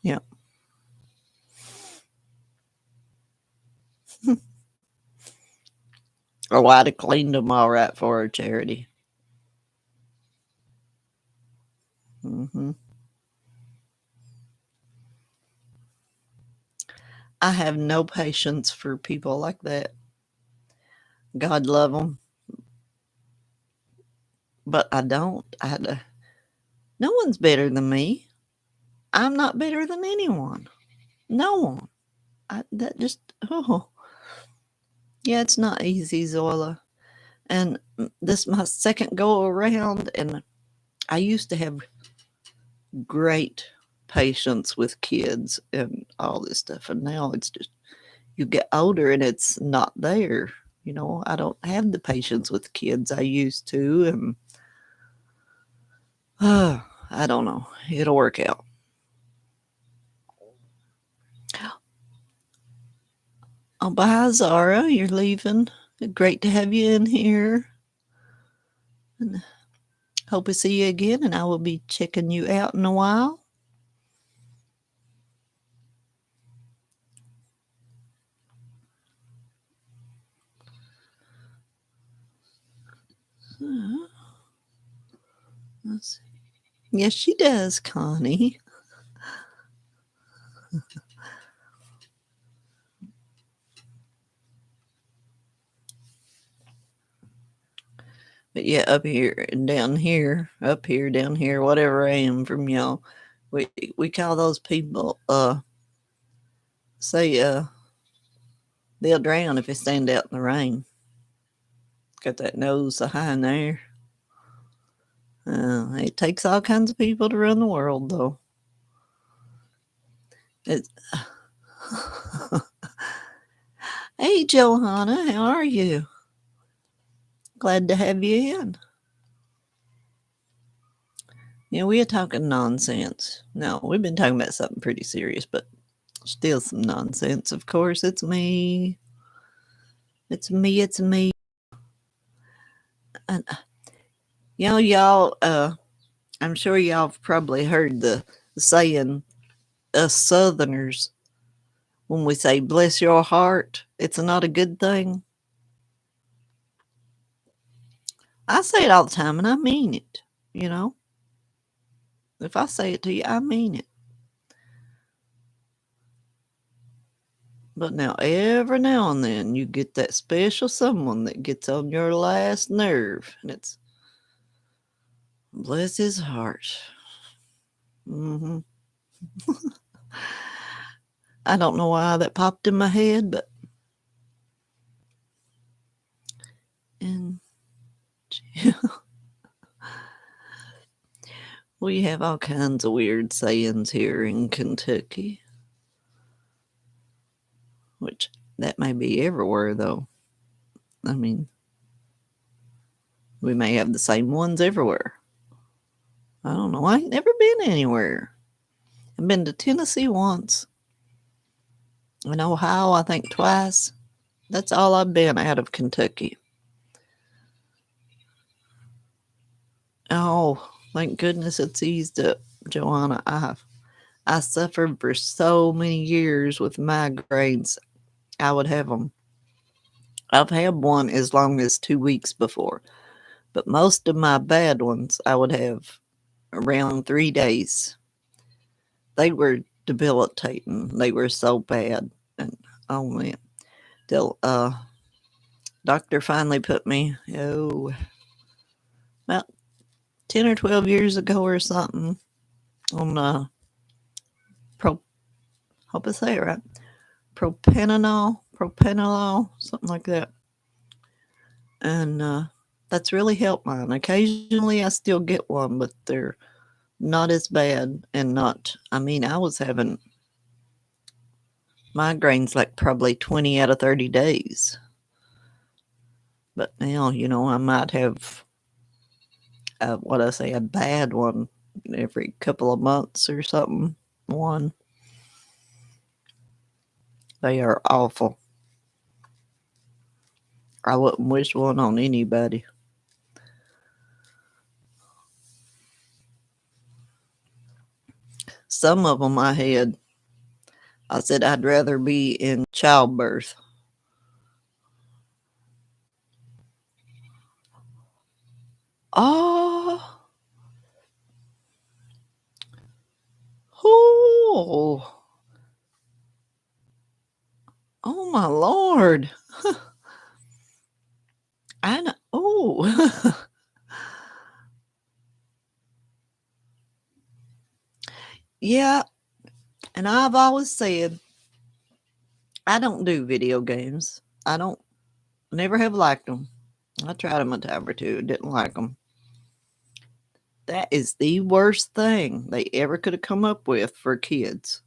Yeah. Oh, I'd have cleaned them all right for a charity. Mm-hmm. I have no patience for people like that. God love them, but I don't. No one's better than me. I'm not better than anyone. No one. That just, yeah, it's not easy, Zoila. And this is my second go around, and I used to have great patience with kids and all this stuff, and now it's just you get older and it's not there. I don't have the patience with kids I used to, and I don't know. It'll work out. Oh, bye, Zara. You're leaving. Great to have you in here. And hope to see you again, and I will be checking you out in a while. Let's see. Yes, she does, Connie. But yeah, up here and down here, up here, down here, whatever I am from y'all, we call those people say They'll drown if they stand out in the rain. Got that nose so high in the air. It takes all kinds of people to run the world, though. It's Hey, Johanna, how are you? Glad to have you in. Yeah, we are talking nonsense. No, we've been talking about something pretty serious, but still some nonsense. Of course, it's me. It's me. It's me. And y'all. I'm sure y'all have probably heard the saying, "Us Southerners, when we say bless your heart, it's not a good thing." I say it all the time, and I mean it. You know, if I say it to you, I mean it. But now, every now and then, you get that special someone that gets on your last nerve, and it's bless his heart. Hmm I don't know why that popped in my head, but and we have all kinds of weird sayings here in Kentucky, which that may be everywhere, though. I mean, we may have the same ones everywhere. I don't know. I ain't never been anywhere. I've been to Tennessee once. In Ohio, I think twice. That's all I've been out of Kentucky. Oh, thank goodness it's eased up, Joanna. I suffered for so many years with migraines. I would have them. I've had one as long as 2 weeks before, but most of my bad ones I would have around 3 days. They were debilitating. They were so bad, and oh man, till doctor finally put me about 10 or 12 years ago or something on pro. Hope I say it right. Propanolol, something like that, and that's really helped mine. Occasionally, I still get one, but they're not as bad, and not. I mean, I was having migraines like probably 20 out of 30 days. But now, I might have what I say, a bad one every couple of months or something. One. They are awful. I wouldn't wish one on anybody. Some of them I said I'd rather be in childbirth. Oh, oh, oh my Lord. I know. Oh, yeah. And I've always said I don't do video games. I don't, never have liked them. I tried them a time or two, didn't like them. That is the worst thing they ever could have come up with for kids.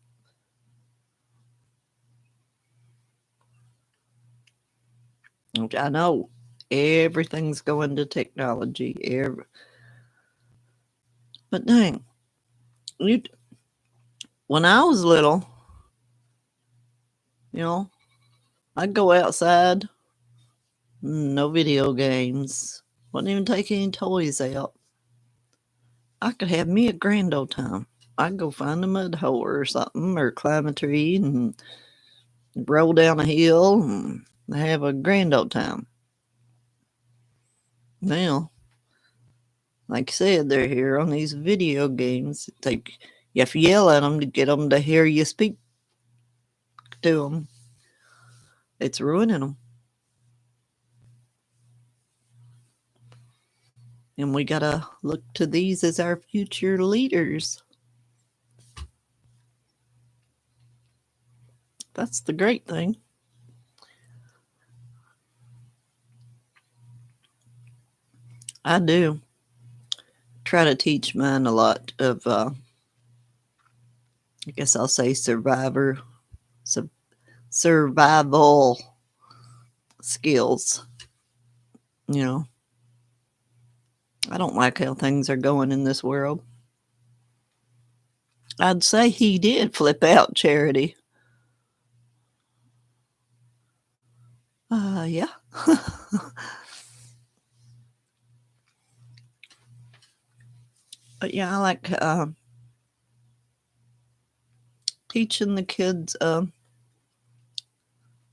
Which I know everything's going to technology. But dang, you, when I was little, you know, I'd go outside, no video games, wouldn't even take any toys out. I could have me a grand old time. I'd go find a mud hole or something, or climb a tree and roll down a hill and have a grand old time. Now, like I said, they're here on these video games. It's like you have to yell at them to get them to hear you speak to them. It's ruining them. And we got to look to these as our future leaders. That's the great thing. I do try to teach mine a lot of, I guess I'll say survival skills. You know, I don't like how things are going in this world. I'd say he did flip out, Charity. Yeah. But yeah, I like teaching the kids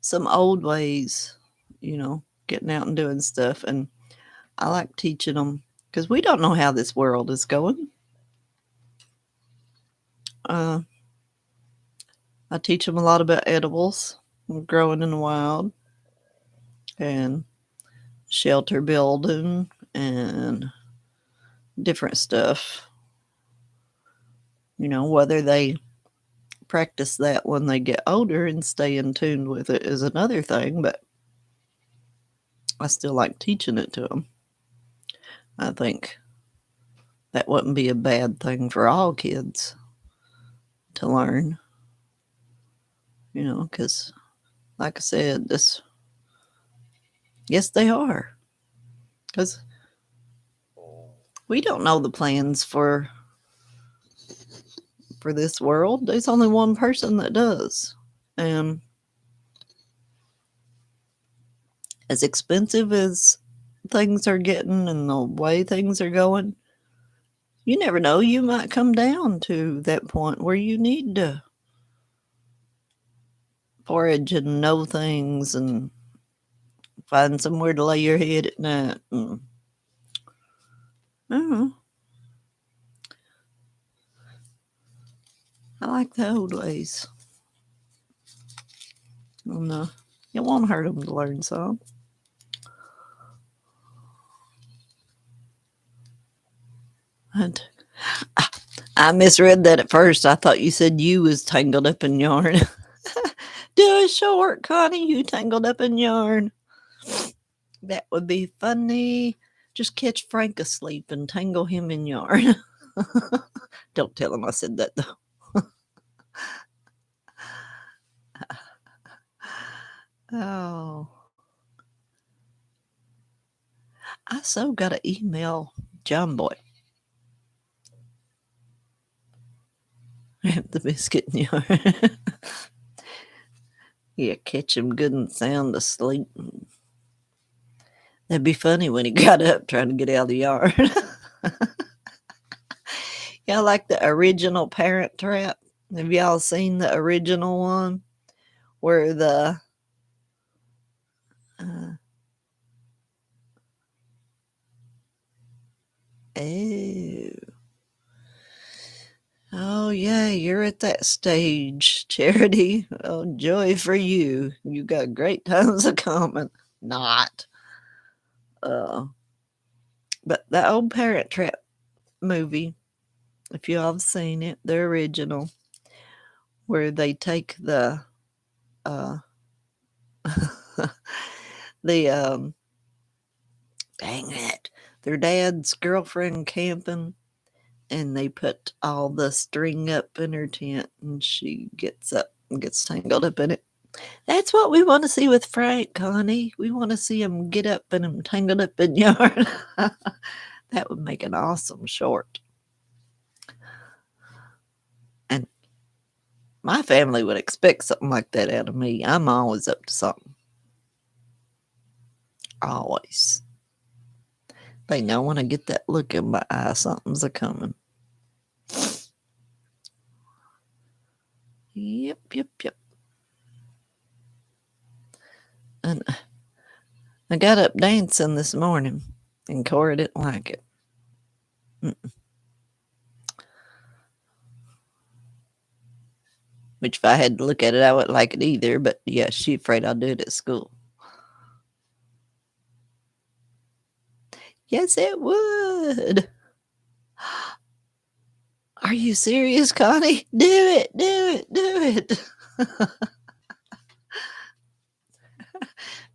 some old ways, getting out and doing stuff. And I like teaching them because we don't know how this world is going. I teach them a lot about edibles, growing in the wild, and shelter building, and different stuff. Whether they practice that when they get older and stay in tune with it is another thing, but I still like teaching it to them. I think that wouldn't be a bad thing for all kids to learn, because like I said, yes, they are, because we don't know the plans for this world. There's only one person that does. And as expensive as things are getting and the way things are going, you never know. You might come down to that point where you need to forage and know things and find somewhere to lay your head at night. And, I don't know. I like the old ways. And it won't hurt them to learn some. And I misread that at first. I thought you said you was tangled up in yarn. Do a short, Connie. You tangled up in yarn. That would be funny. Just catch Frank asleep and tangle him in yarn. Don't tell him I said that, though. Oh. I so got to email John Boy. The biscuit in yarn. Yeah, catch him good and sound asleep. That'd be funny when he got up trying to get out of the yard. Y'all like the original Parent Trap? Have y'all seen the original one? Where the oh yeah, you're at that stage, Charity. Oh, joy for you. You got great times of coming. Not. But the old Parent Trap movie, if you all have seen it, the original, where they take the the dang it, their dad's girlfriend camping, and they put all the string up in her tent, and she gets up and gets tangled up in it. That's what we want to see with Frank, Connie. We want to see him get up and him tangled up in yarn. That would make an awesome short. And my family would expect something like that out of me. I'm always up to something. Always. They know when I get that look in my eye, something's a coming. Yep. And I got up dancing this morning, and Cora didn't like it. Which, if I had to look at it, I wouldn't like it either. But yeah, she's afraid I'll do it at school. Yes, it would. Are you serious, Connie? Do it.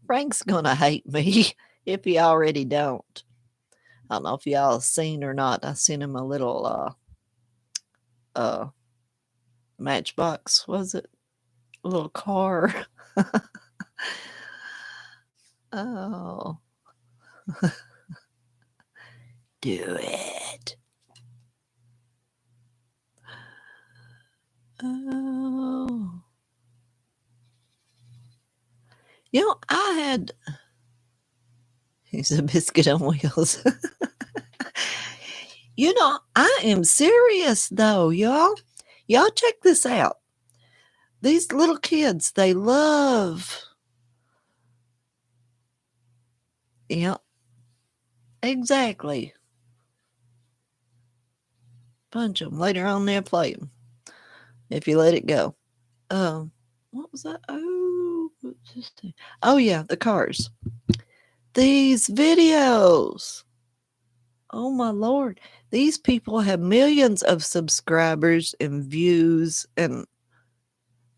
Frank's gonna hate me if he already don't. I don't know if y'all seen or not. I sent him a little matchbox, was it? A little car. Oh, do it. Oh. I had. He's a biscuit on wheels. I am serious though, y'all. Y'all check this out. These little kids, they love. Yeah, exactly. Punch them. Later on, they'll play them if you let it go. What was that? Oh yeah, the cars. These videos. Oh my lord. These people have millions of subscribers and views, and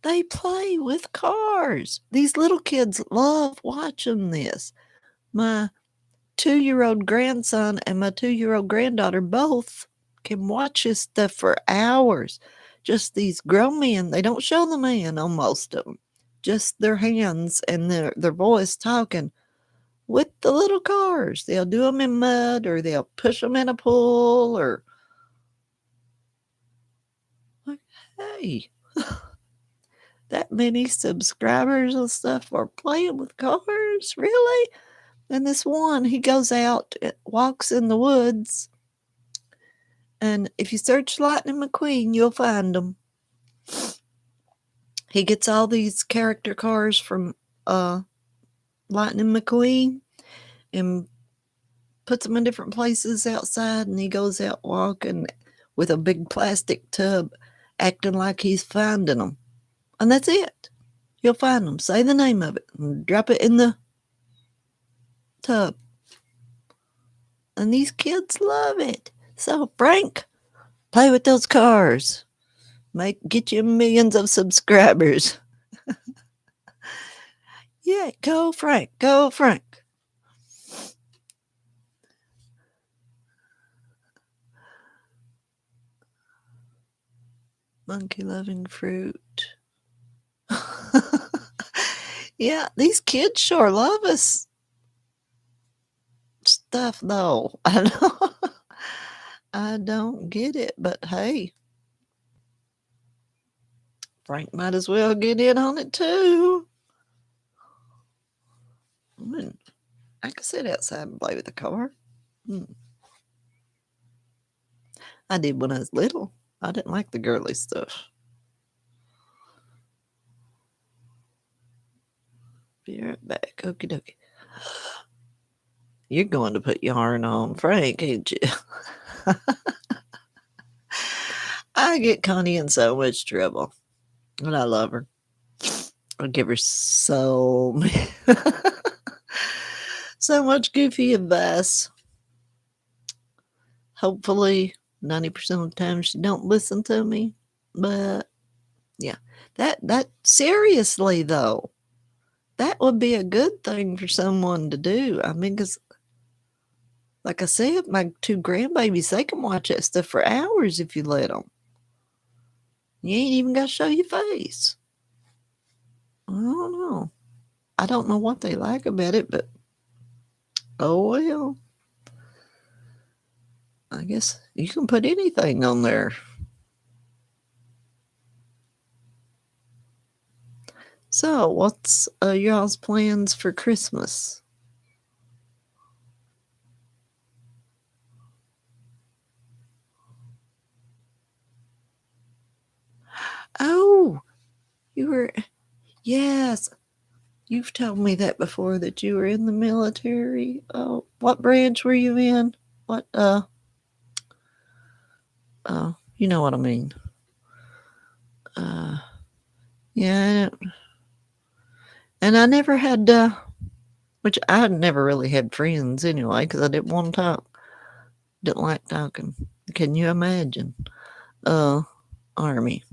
they play with cars. These little kids love watching this. My 2-year-old grandson and my 2-year-old granddaughter both can watch this stuff for hours. Just these grown men, they don't show the man on most of them. Just their hands and their voice talking with the little cars. They'll do them in mud, or they'll push them in a pool, or like, hey, that many subscribers and stuff are playing with cars? Really? And this one, he goes out, walks in the woods, and if you search Lightning McQueen, you'll find him. He gets all these character cars from Lightning McQueen and puts them in different places outside, and he goes out walking with a big plastic tub, acting like he's finding them. And that's it. You'll find them. Say the name of it and drop it in the tub. And these kids love it. So, Frank, play with those cars. Get you millions of subscribers. Yeah, go Frank. Go Frank. Monkey loving fruit. Yeah, these kids sure love us stuff though. I know. I don't get it, but hey, Frank might as well get in on it too. I could sit outside and play with the car. I did when I was little. I didn't like the girly stuff. Be right back. Okie dokie. You're going to put yarn on Frank, ain't you? I get Connie in so much trouble. And I love her. I give her so much goofy advice. Hopefully 90% of the time she don't listen to me. But yeah. That seriously though, that would be a good thing for someone to do. I mean, because like I said, my 2 grandbabies, they can watch that stuff for hours if you let them. You ain't even got to show your face. I don't know. I don't know what they like about it, but oh well. I guess you can put anything on there. So, what's y'all's plans for Christmas? Oh, yes, you've told me that before, that you were in the military. Oh, what branch were you in? What, you know what I mean. Yeah, and I never had, which I never really had friends anyway, because I didn't want to talk. Didn't like talking. Can you imagine? Army.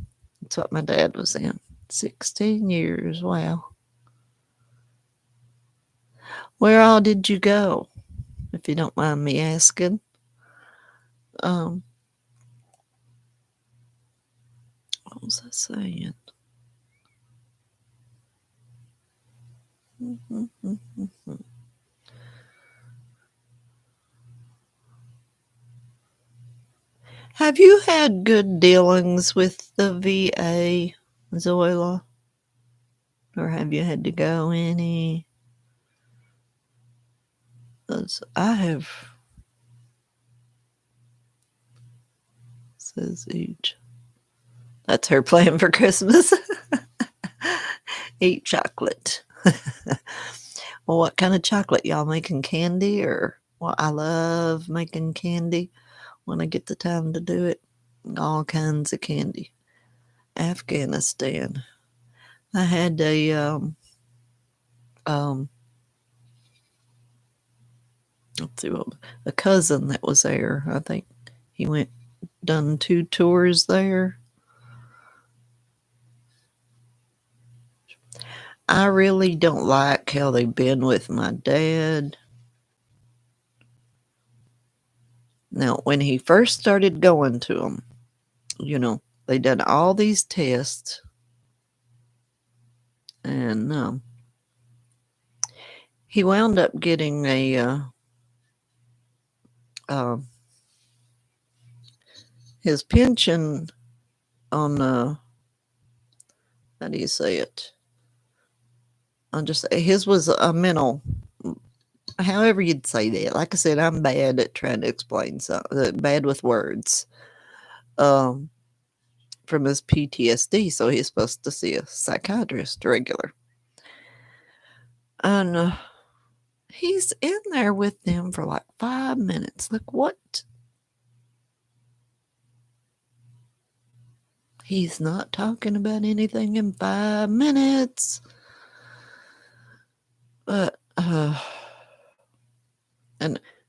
That's what my dad was in. 16 years. Wow. Where all did you go? if you don't mind me asking. Um, what was I saying? Have you had good dealings with the VA, Zoila? Or have you had to go any? 'Cause I have, says each. That's her plan for Christmas. Eat chocolate. Well, what kind of chocolate? Y'all making candy or well, I love making candy when I get the time to do it. All kinds of candy. Afghanistan. I had um let's see what a cousin that was there. I think he went done 2 tours there. I really don't like how they've been with my dad. Now, when he first started going to them, they done all these tests, and he wound up getting uh, his pension on how do you say it? On just his was a mental, however you'd say that. Like I said, I'm bad at trying to explain something, bad with words. Um, from his PTSD, so he's supposed to see a psychiatrist regular. And he's in there with them for like 5 minutes. Like, what? He's not talking about anything in 5 minutes. But, and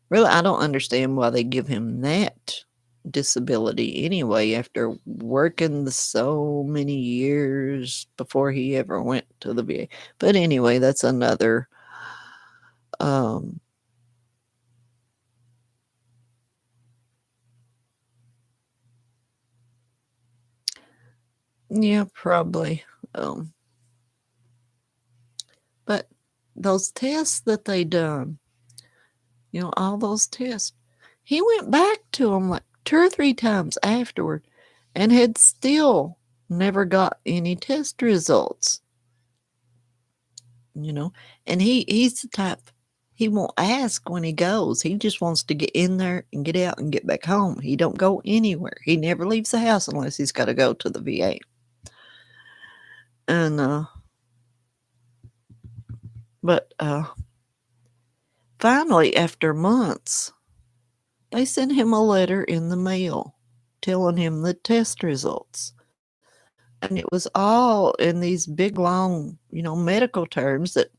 really, I don't understand why they give him that disability anyway after working so many years before he ever went to the VA. But anyway, that's another um yeah, probably. Um but those tests that they done, all those tests, he went back to them like 2 or 3 times afterward and had still never got any test results. And he's the type, he won't ask when he goes. He just wants to get in there and get out and get back home. He don't go anywhere. He never leaves the house unless he's got to go to the VA. And but finally, after months, they sent him a letter in the mail telling him the test results. And it was all in these big, long, medical terms that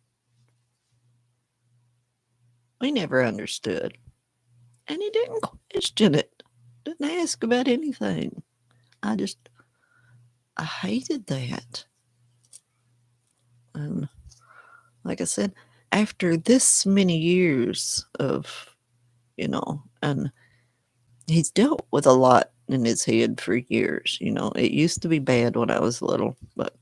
we never understood. And he didn't question it, didn't ask about anything. I hated that. And like I said, after this many years of, and he's dealt with a lot in his head for years. It used to be bad when I was little, but,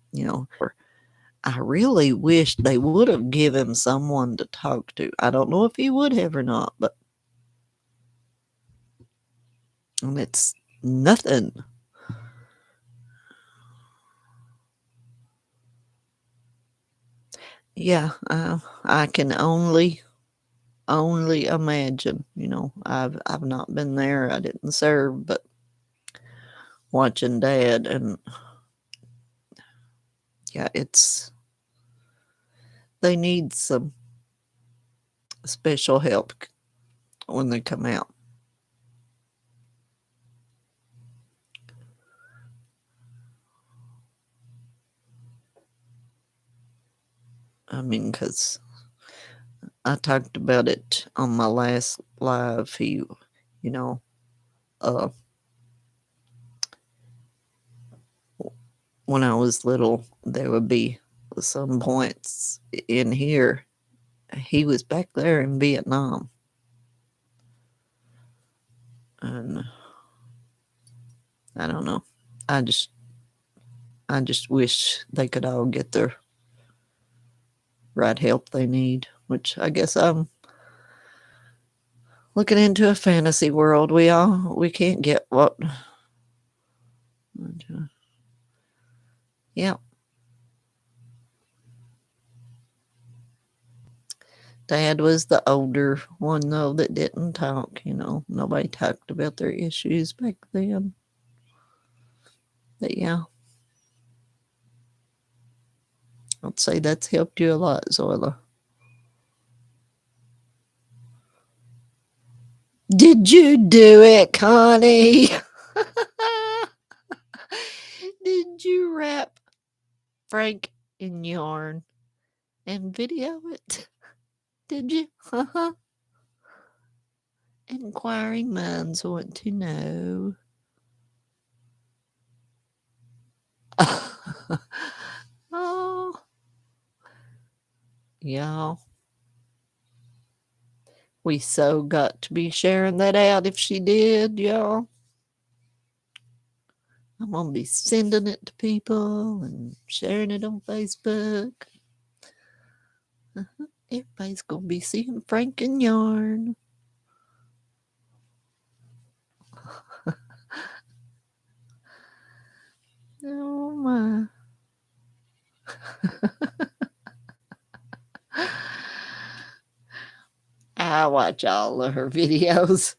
I really wish they would have given someone to talk to. I don't know if he would have or not, but it's nothing. Yeah, I can only imagine. I've not been there. I didn't serve, but watching Dad, and yeah, they need some special help when they come out. I mean, because I talked about it on my last live. You know, uh, when I was little, there would be some points in here. He was back there in Vietnam, And I don't know. I just wish they could all get the right help they need, which I guess I'm looking into a fantasy world. We can't get what. Yeah. Dad was the older one, though, that didn't talk. Nobody talked about their issues back then. But yeah, I'd say that's helped you a lot, Zoila. Did you do it, Connie? Did you wrap Frank in yarn and video it? Did you? Inquiring minds want to know. Oh, y'all. We so got to be sharing that out if she did, y'all. I'm going to be sending it to people and sharing it on Facebook. Everybody's going to be seeing Frank and yarn. Oh, my. I watch all of her videos.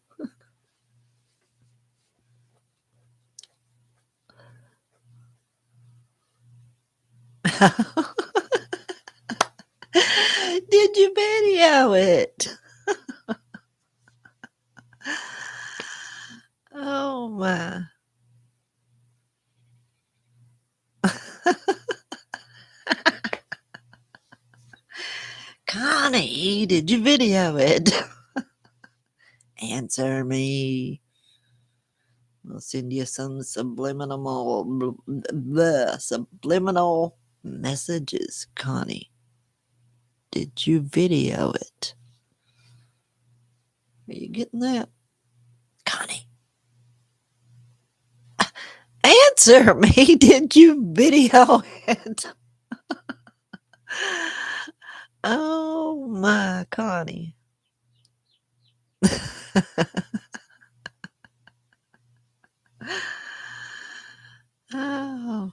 Did you video it? Oh, my. Connie, did you video it? Answer me. I'll send you some subliminal messages, Connie. Did you video it? Are you getting that? Connie. Answer me. Did you video it? Oh, my Connie. Oh.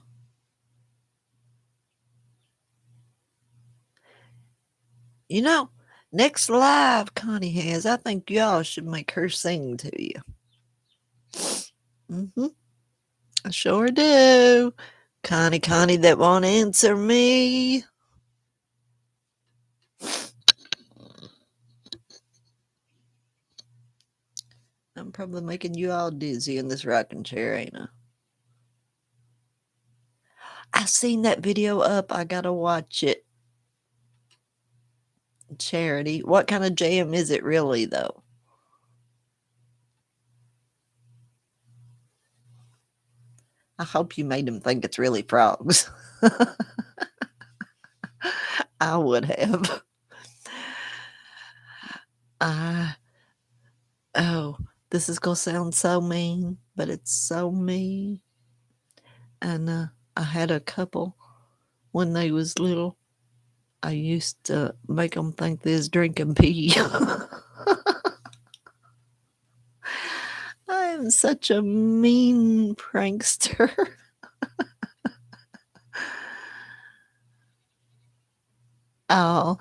Next live Connie has, I think y'all should make her sing to you. I sure do. Connie that won't answer me. I'm probably making you all dizzy in this rocking chair, ain't I? I seen that video up. I gotta watch it. Charity. What kind of jam is it really, though? I hope you made him think it's really frogs. I would have. Oh, this is gonna sound so mean, but it's so me. And I had a couple when they was little. I used to make them think they was drinking pee. I am such a mean prankster. Oh,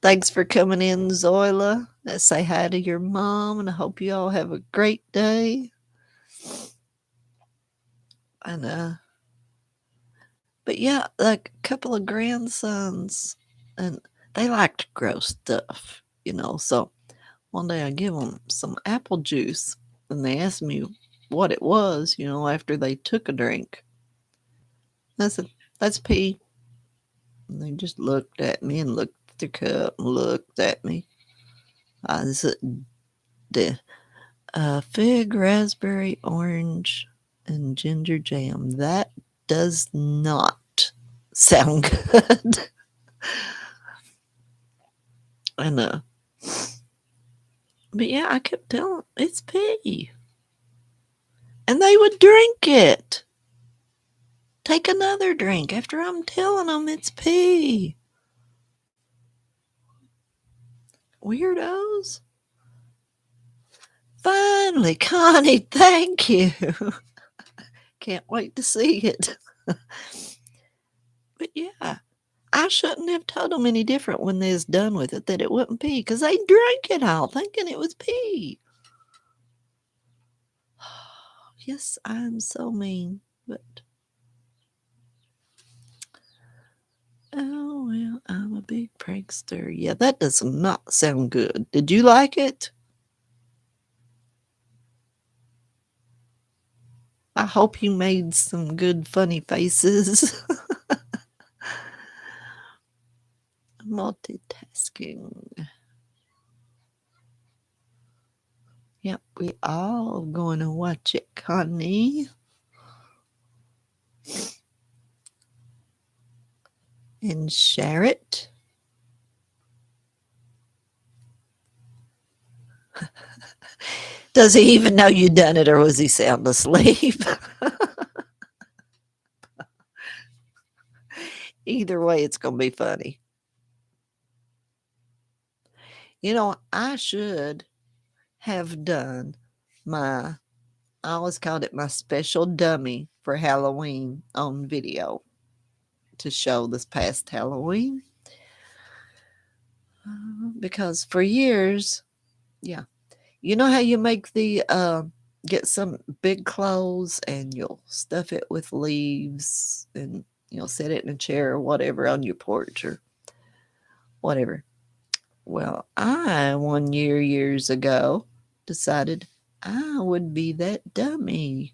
thanks for coming in, Zoila. Say hi to your mom, and I hope you all have a great day. And but yeah, like a couple of grandsons, and they like to grow stuff, So one day I give them some apple juice, and they asked me what it was, after they took a drink. I said, "That's pee." And they just looked at me and looked at the cup and looked at me. I said, fig, raspberry, orange, and ginger jam. That does not sound good. I know. But yeah, I kept telling them, it's pee. And they would drink it. Take another drink after I'm telling them it's pee. Weirdos. Finally, Connie, thank you. Can't wait to see it. But yeah, I shouldn't have told them any different when they was done with it that it wasn't pee, because they drank it all thinking it was pee. Yes, I'm so mean, but oh well, I'm a big prankster. Yeah, that does not sound good. Did you like it? I hope you made some good funny faces. Multitasking. Yep, we all going to watch it, Connie. And share it. Does he even know you done it, or was he sound asleep? Either way, it's going to be funny. You know, I should have done my, I always called it my special dummy for Halloween on video to show this past Halloween. Because for years, yeah, you know how you make the, get some big clothes and you'll stuff it with leaves and you'll set it in a chair or whatever on your porch or whatever. Well, I one year, years ago, decided I would be that dummy.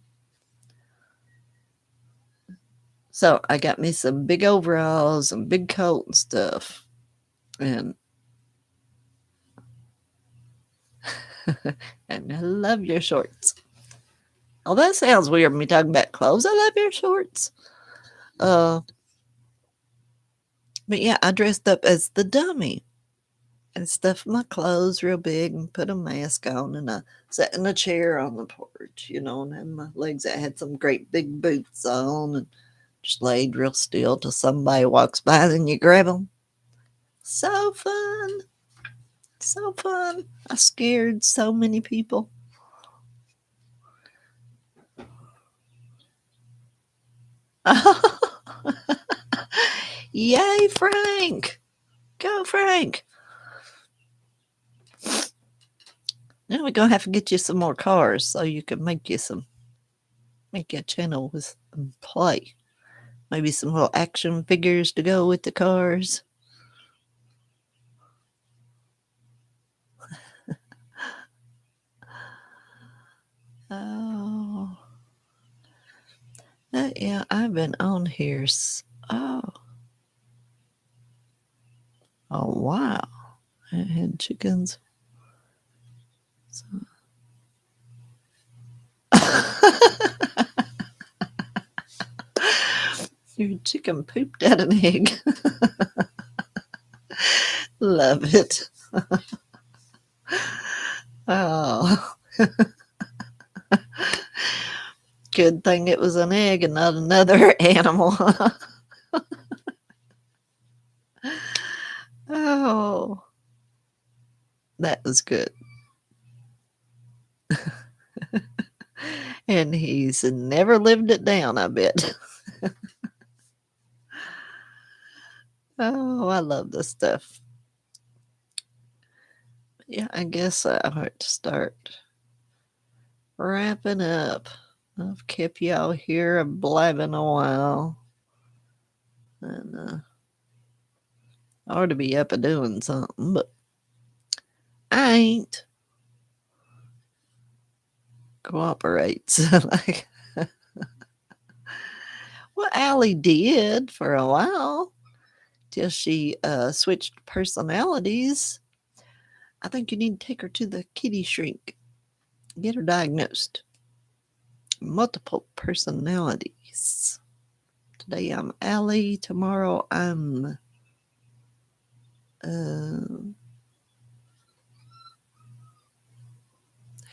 So I got me some big overalls and big coat and stuff. And and I love your shorts. Oh, that sounds weird, me talking about clothes. I love your shorts. Uh, but yeah, I dressed up as the dummy and stuffed my clothes real big and put a mask on, and I sat in a chair on the porch, you know, and had my legs. I had some great big boots on and just laid real still till somebody walks by and you grab them. So fun. So fun. I scared so many people. Yay, Frank. Go, Frank. Now we're going to have to get you some more cars so you can make you a channel with play. Maybe some little action figures to go with the cars. Oh. Yeah, I've been on here. Oh. Oh, wow. I had chickens. So. Your chicken pooped out an egg. Love it. Oh. Good thing it was an egg and not another animal. Oh. That was good. And he's never lived it down, I bet. Oh, I love this stuff. Yeah, I guess I have to start wrapping up. I've kept y'all here a blabbing a while. And I ought to be up and doing something, but I ain't. Cooperates. Like, well, Allie did for a while till she switched personalities. I think you need to take her to the kitty shrink, get her diagnosed. Multiple personalities. Today I'm Allie. Tomorrow I'm who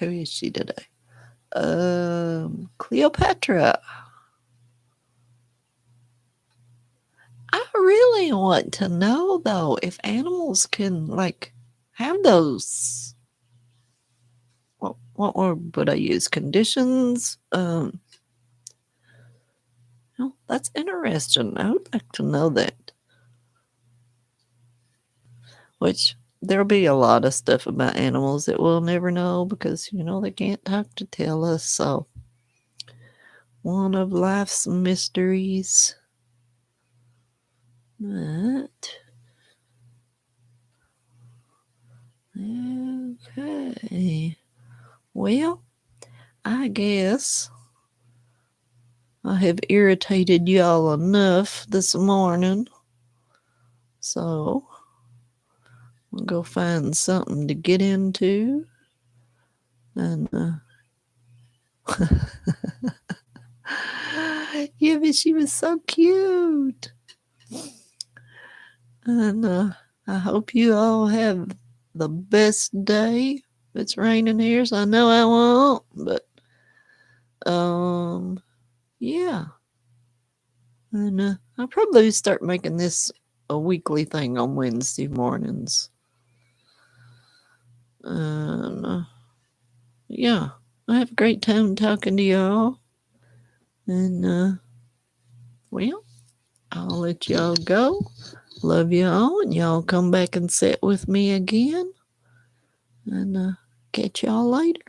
is she today? Cleopatra. I really want to know though if animals can like have those. What word would I use? Conditions. Oh, that's interesting. I would like to know that. Which there'll be a lot of stuff about animals that we'll never know because they can't talk to tell us. So one of life's mysteries. But okay. Well, I guess I have irritated y'all enough this morning. So we'll go find something to get into. And yeah, but she was so cute. And I hope you all have the best day. It's raining here, so I know I won't. But yeah. And I'll probably start making this a weekly thing on Wednesday mornings. And yeah, I have a great time talking to y'all. And well, I'll let y'all go. Love y'all, and y'all come back and sit with me again. And catch y'all later.